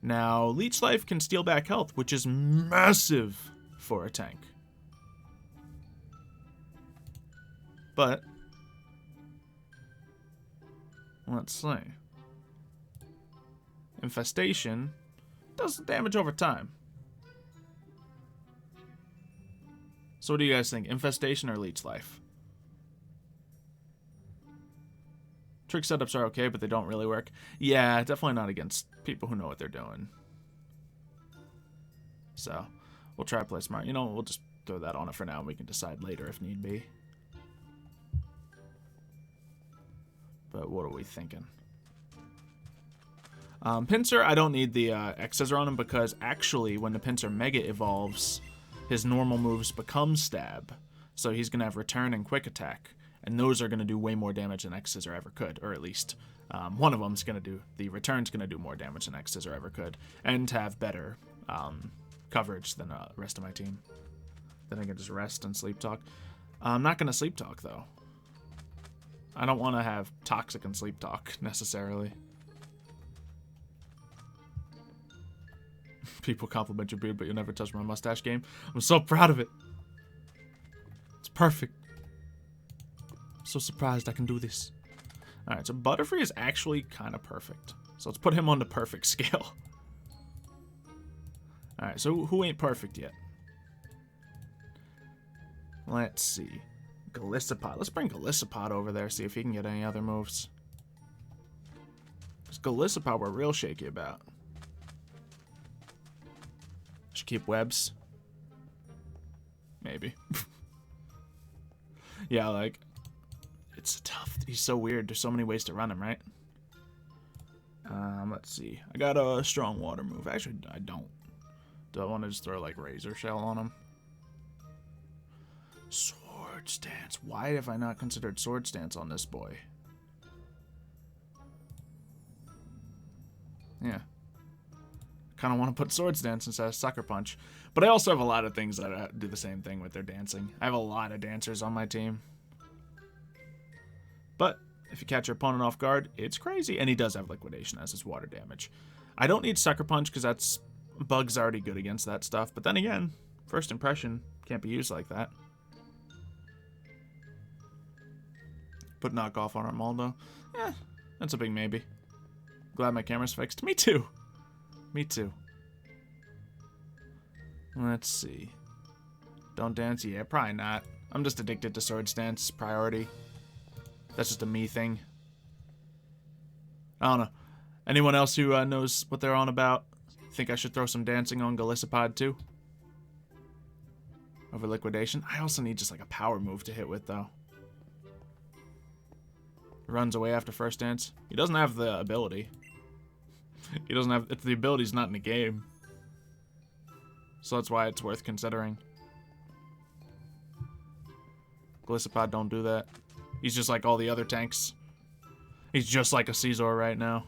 Now, Leech Life can steal back health, which is massive for a tank. But, let's see. Infestation does damage over time. So what do you guys think? Infestation or Leech Life? Trick setups are okay, but they don't really work. Yeah, definitely not against people who know what they're doing. So, we'll try to play smart. You know, we'll just throw that on it for now, and we can decide later if need be. But what are we thinking? Pinsir, I don't need the X-Scissor on him because actually when the Pinsir Mega evolves, his normal moves become Stab. So he's going to have Return and Quick Attack. And those are going to do way more damage than X-Scissor ever could. Or at least one of them's going to do, the Return's going to do more damage than X-Scissor ever could. And have better coverage than the rest of my team. Then I can just rest and Sleep Talk. I'm not going to Sleep Talk though. I don't want to have Toxic and Sleep Talk necessarily. People compliment your beard, but you'll never touch my mustache game. I'm so proud of it. It's perfect. I'm so surprised I can do this. Alright, so Butterfree is actually kind of perfect. So let's put him on the perfect scale. Alright, so who ain't perfect yet? Let's see. Golisopod. Let's bring Golisopod over there, see if he can get any other moves. Because Golisopod we're real shaky about. Should keep webs. Maybe. Yeah, like, it's tough. He's so weird. There's so many ways to run him, right? Let's see. I got a strong water move. Actually, I don't. Do I want to just throw, like, Razor Shell on him? Sword Stance. Why have I not considered Sword Stance on this boy? Yeah. Kind of want to put Sword Stance instead of Sucker Punch. But I also have a lot of things that do the same thing with their dancing. I have a lot of dancers on my team. But if you catch your opponent off guard, it's crazy. And he does have Liquidation as his water damage. I don't need Sucker Punch because that's Bug's already good against that stuff. But then again, First Impression can't be used like that. put knockoff on Armaldo. Eh, that's a big maybe. Glad my camera's fixed. Me too. Me too. Let's see. Don't dance? Yeah, probably not. I'm just addicted to Swords Dance priority. That's just a me thing. I don't know. Anyone else who knows what they're on about? Think I should throw some dancing on Golisopod too? Over liquidation? I also need just like a power move to hit with though. Runs away after first dance. He doesn't have the ability. He doesn't have... The ability's not in the game. So that's why it's worth considering. Golisopod don't do that. He's just like all the other tanks. He's just like a Caesar right now.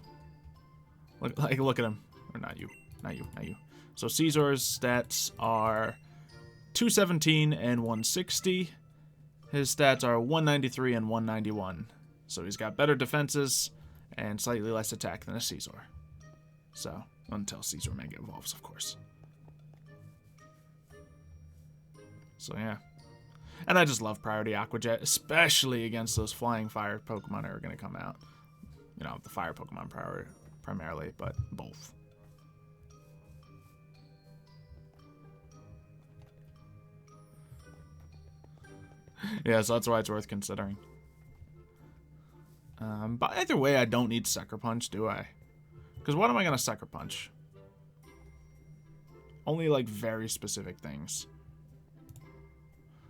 Look at him. Or not you. Not you. Not you. So Caesar's stats are 217 and 160. His stats are 193 and 191. So he's got better defenses and slightly less attack than a Caesar. So, until Caesar Mega evolves, of course. So yeah. And I just love Priority Aqua Jet, especially against those flying fire Pokemon that are going to come out. You know, the fire Pokemon primarily, but both. Yeah, so that's why it's worth considering. But either way, I don't need Sucker Punch, do I? Because what am I going to Sucker Punch? Only, like, very specific things.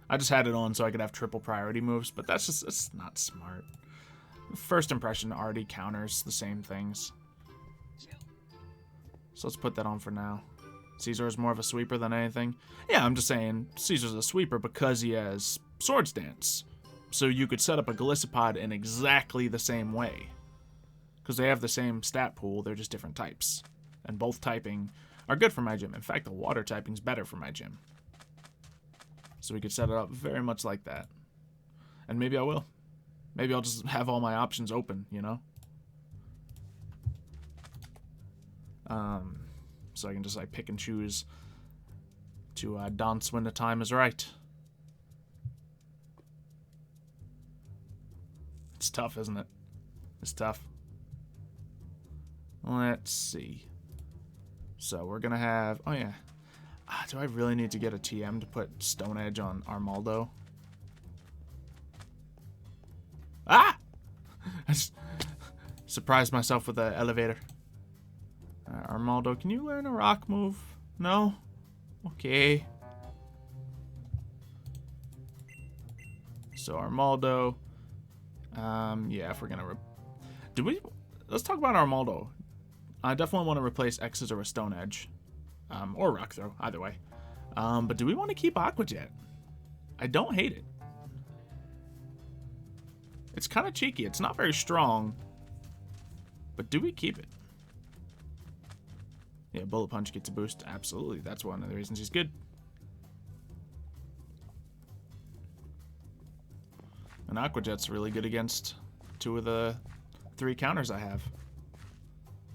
I just had it on so I could have triple priority moves, but that's just, it's not smart. First impression already counters the same things. So let's put that on for now. Caesar is more of a sweeper than anything. Yeah, I'm just saying Caesar's a sweeper because he has Swords Dance. So you could set up a Golisopod in exactly the same way. Because they have the same stat pool, they're just different types. And both typing are good for my gym. In fact, the water typing's better for my gym. So we could set it up very much like that. And maybe I will. Maybe I'll just have all my options open, you know? So I can just like pick and choose to dance when the time is right. It's tough, isn't it? It's tough. Let's see. So we're gonna have... Oh yeah. Do I really need to get a TM to put Stone Edge on Armaldo? Ah! I just surprised myself with the elevator. Armaldo, can you learn a rock move? No? Okay. So Armaldo. Yeah, if we're gonna... Let's talk about Armaldo. I definitely want to replace X-Scissor with Stone Edge. Or Rock Throw, either way. But do we want to keep Aqua Jet? I don't hate it. It's kind of cheeky. It's not very strong. But do we keep it? Yeah, Bullet Punch gets a boost. Absolutely. That's one of the reasons he's good. And Aqua Jet's really good against 2 of the 3 counters I have.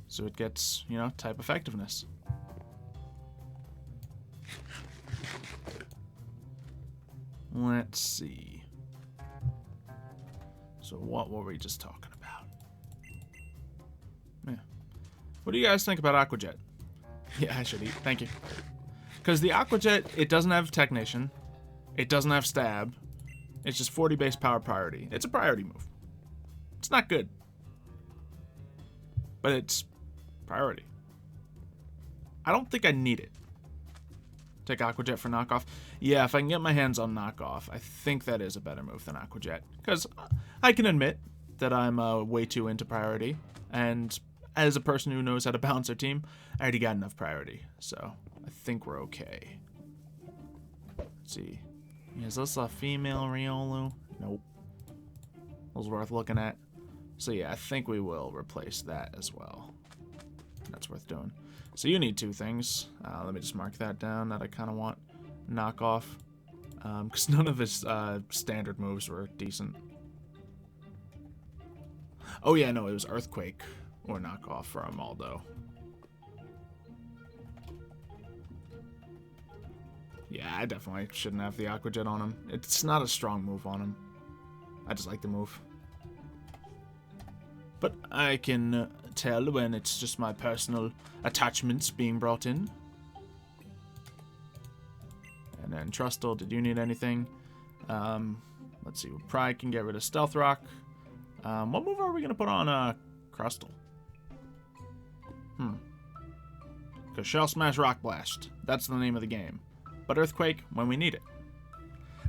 So it gets, you know, type effectiveness. Let's see. So what were we just talking about? Yeah. What do you guys think about Aqua Jet? Yeah, I should eat. Thank you. Because the Aqua Jet, it doesn't have Technician. It doesn't have Stab. It's just 40 base power priority. It's a priority move. It's not good. But it's priority. I don't think I need it. Take Aqua Jet for knockoff. Yeah, if I can get my hands on knockoff, I think that is a better move than Aqua Jet. Because I can admit that I'm way too into priority. And as a person who knows how to balance their team, I already got enough priority. So I think we're okay. Let's see. Is this a female Riolu? Nope. Was worth looking at. So yeah, I think we will replace that as well. That's worth doing. So you need 2 things. Let me just mark that down that I kind of want knockoff. Because none of his standard moves were decent. Oh yeah, no, it was Earthquake or knockoff for Armaldo. Yeah, I definitely shouldn't have the Aqua Jet on him. It's not a strong move on him. I just like the move. but I can tell when it's just my personal attachments being brought in. And then Trustle, did you need anything? Let's see, we probably can get rid of Stealth Rock. What move are we going to put on Crustle? Because Shell Smash, Rock Blast. That's the name of the game. But Earthquake when we need it.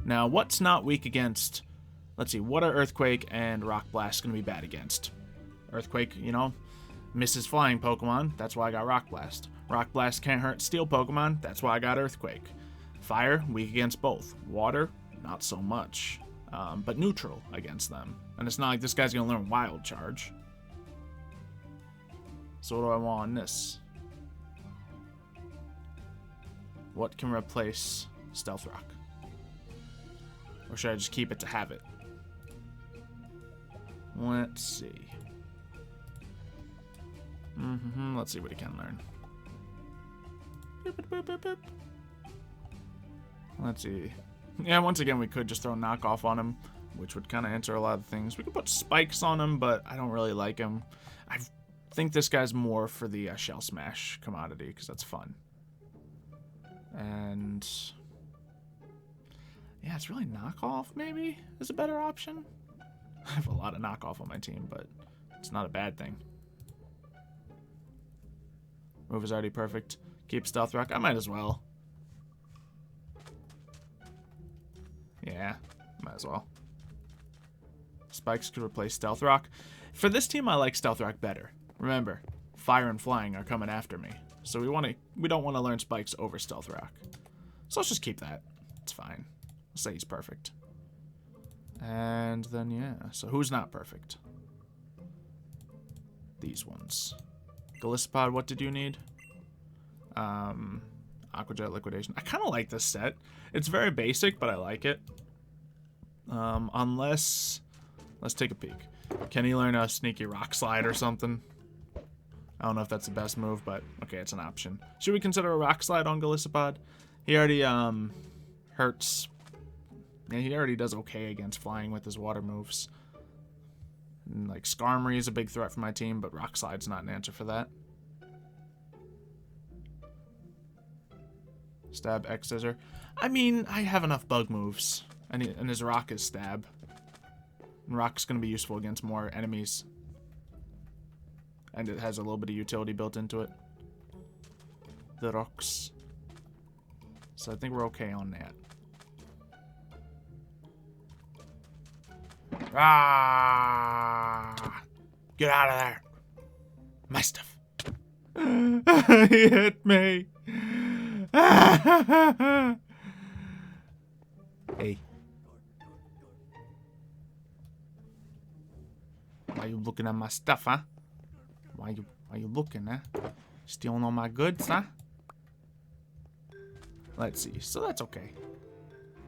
Now, what's not weak against... Let's see, what are Earthquake and Rock Blast going to be bad against? Earthquake, you know, misses flying Pokemon. That's why I got Rock Blast. Rock Blast can't hurt steel Pokemon. That's why I got Earthquake. Fire, weak against both. Water, not so much. But neutral against them. And it's not like this guy's going to learn Wild Charge. So what do I want on this? What can replace Stealth Rock? Or should I just keep it to have it? Let's see. Let's see what he can learn. Let's see. Yeah, once again, we could just throw knockoff on him, which would kind of answer a lot of things. We could put spikes on him, but I don't really like him. I think this guy's more for the Shell Smash commodity, because that's fun. And... yeah, it's really knockoff, maybe, is a better option. I have a lot of knockoff on my team, but it's not a bad thing. Move is already perfect. Keep Stealth Rock. I might as well. Yeah, might as well. Spikes could replace Stealth Rock. For this team, I like Stealth Rock better. Remember, Fire and Flying are coming after me. So we don't want to learn Spikes over Stealth Rock. So let's just keep that. It's fine. Let's say he's perfect. And then, yeah. So who's not perfect? These ones. Golisopod, what did you need? Aquajet Liquidation. I kind of like this set. It's very basic, but I like it. Unless... let's take a peek. Can he learn a Sneaky Rock Slide or something? I don't know if that's the best move, but okay, it's an option. Should we consider a Rock Slide on Golisopod? He already hurts. Yeah, he already does okay against flying with his water moves. And, like, Skarmory is a big threat for my team, but Rock Slide's not an answer for that. Stab, X Scissor. I mean, I have enough bug moves. And his Rock is Stab. And Rock's going to be useful against more enemies. And it has a little bit of utility built into it. The rocks. So I think we're okay on that. Ah! Get out of there. My stuff. He hit me. Hey. Why you looking at my stuff, huh? Why you looking, huh? Stealing all my goods, huh? Let's see. So that's okay.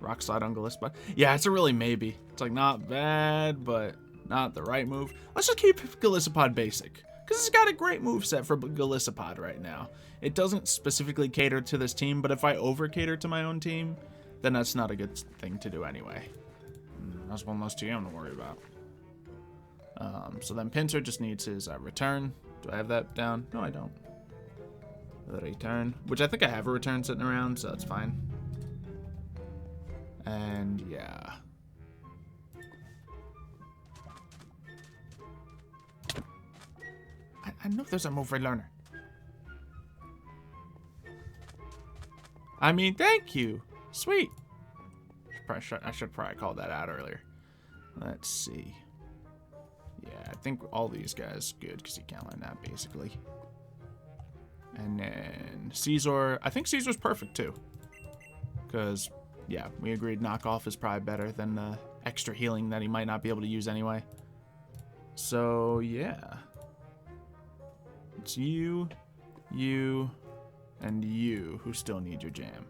Rock Slide on Golisopod. Yeah, it's a really maybe. It's like not bad, but not the right move. Let's just keep Golisopod basic. Because it's got a great moveset for Golisopod right now. It doesn't specifically cater to this team, but if I over-cater to my own team, then that's not a good thing to do anyway. That's one less TM to worry about. So then Pinsir just needs his return. Do I have that down? No, I don't. The return, which I think I have a return sitting around, so that's fine. And yeah. I know there's a move for learner. I mean, thank you. Sweet. I should probably call that out earlier. Let's see. Yeah, I think all these guys good because he can't learn that basically. And then Caesar. I think Caesar's perfect too. Because, yeah, we agreed knockoff is probably better than the extra healing that he might not be able to use anyway. So, yeah. It's you, and you who still need your jam.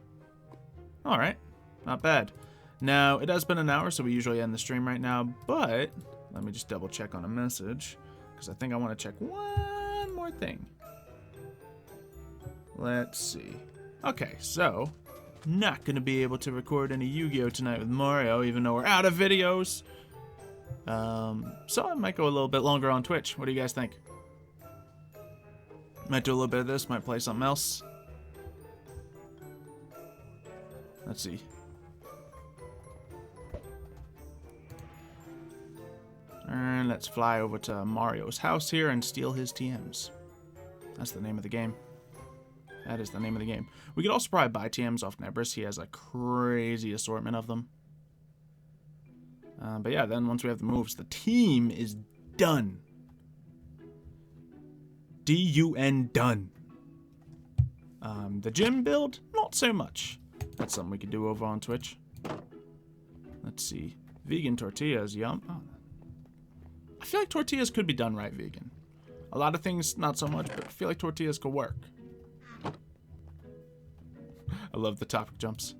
Alright, not bad. Now, it has been an hour, so we usually end the stream right now, but let me just double check on a message, because I think I want to check one more thing. Let's see. Okay, so, not going to be able to record any Yu-Gi-Oh! Tonight with Mario, even though we're out of videos. So I might go a little bit longer on Twitch. What do you guys think? Might do a little bit of this, might play something else. Let's see. And let's fly over to Mario's house here and steal his TMs. That's the name of the game. That is the name of the game. We could also probably buy TMs off Nebris. He has a crazy assortment of them. But yeah, then once we have the moves, the team is done. D-U-N, done. The gym build, not so much. That's something we could do over on Twitch. Let's see. Vegan tortillas, yum. Oh. I feel like tortillas could be done right vegan. A lot of things, not so much, but I feel like tortillas could work. I love the topic jumps.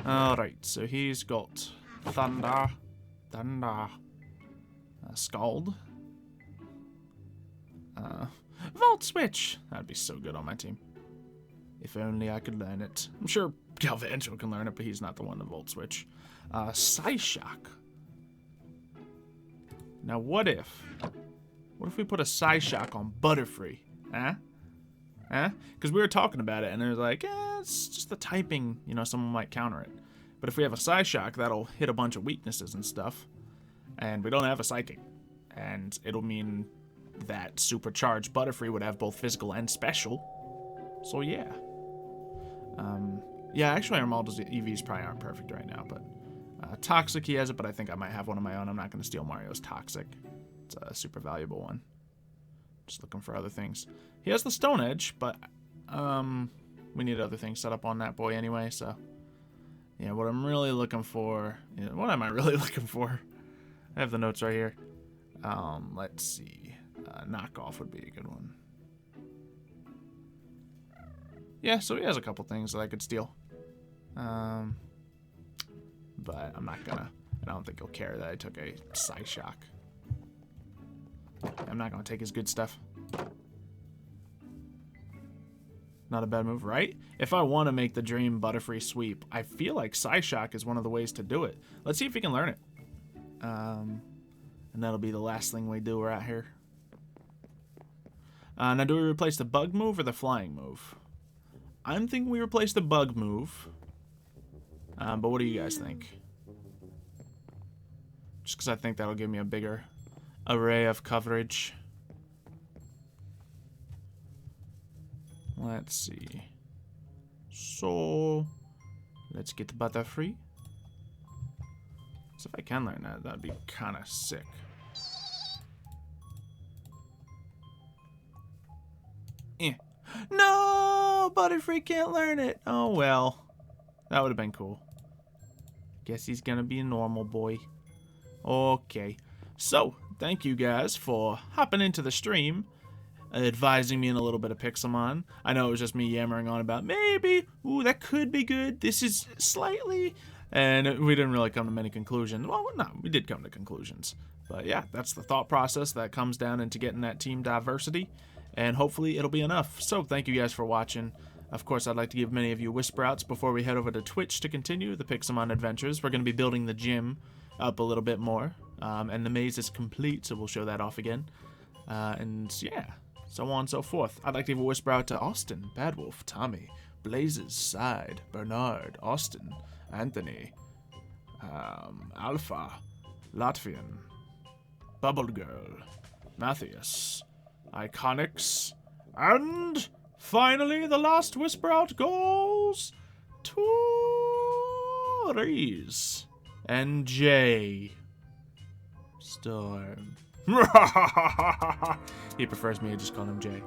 Alright, so he's got Thunder, Scald, Volt Switch. That'd be so good on my team. If only I could learn it. I'm sure Galvantro can learn it, but he's not the one to Volt Switch. Psyshock. Now what if we put a Psyshock on Butterfree? Huh? Huh? Because we were talking about it, and it was like, it's just the typing, you know, someone might counter it. But if we have a Psyshock, that'll hit a bunch of weaknesses and stuff. And we don't have a Psychic. And it'll mean that supercharged Butterfree would have both physical and special. So yeah. Yeah, actually Armaldo's EVs probably aren't perfect right now, but Toxic he has it, but I think I might have one of my own. I'm not going to steal Mario's Toxic. It's a super valuable one. Just looking for other things. He has the Stone Edge, but we need other things set up on that boy anyway, so yeah, what I'm really looking for, what am I really looking for? I have the notes right here. Let's see. Knockoff would be a good one. Yeah, so he has a couple things that I could steal. But I'm not gonna, I don't think he'll care that I took a Psyshock. I'm not gonna take his good stuff. Not a bad move, right? If I want to make the dream Butterfree sweep, I feel like Psyshock is one of the ways to do it. Let's see if we can learn it. And that'll be the last thing we do right here. Now, do we replace the bug move or the flying move? I'm thinking we replace the bug move. But what do you guys think? Just because I think that'll give me a bigger array of coverage. Let's see. So, let's get Butterfree. So if I can learn that, that'd be kind of sick. No! Butterfree can't learn it! Oh well. That would have been cool. Guess he's gonna be a normal boy. Okay. So, thank you guys for hopping into the stream, advising me in a little bit of Pixelmon. I know it was just me yammering on about maybe, ooh, that could be good. This is slightly, and we didn't really come to many conclusions. Well, no, we did come to conclusions. But yeah, that's the thought process that comes down into getting that team diversity, and hopefully it'll be enough. So thank you guys for watching. Of course, I'd like to give many of you whisper outs before we head over to Twitch to continue the Pixelmon adventures. We're going to be building the gym up a little bit more, and the maze is complete, so we'll show that off again. And yeah, so on and so forth. I'd like to give a whisper out to Austin, Badwolf, Tommy, Blazes, Side, Bernard, Austin, Anthony, Alpha, Latvian, Bubble Girl, Matthias, Iconics, and finally the last whisper out goes to Reese and Jay Storm. He prefers me to just call him Jay.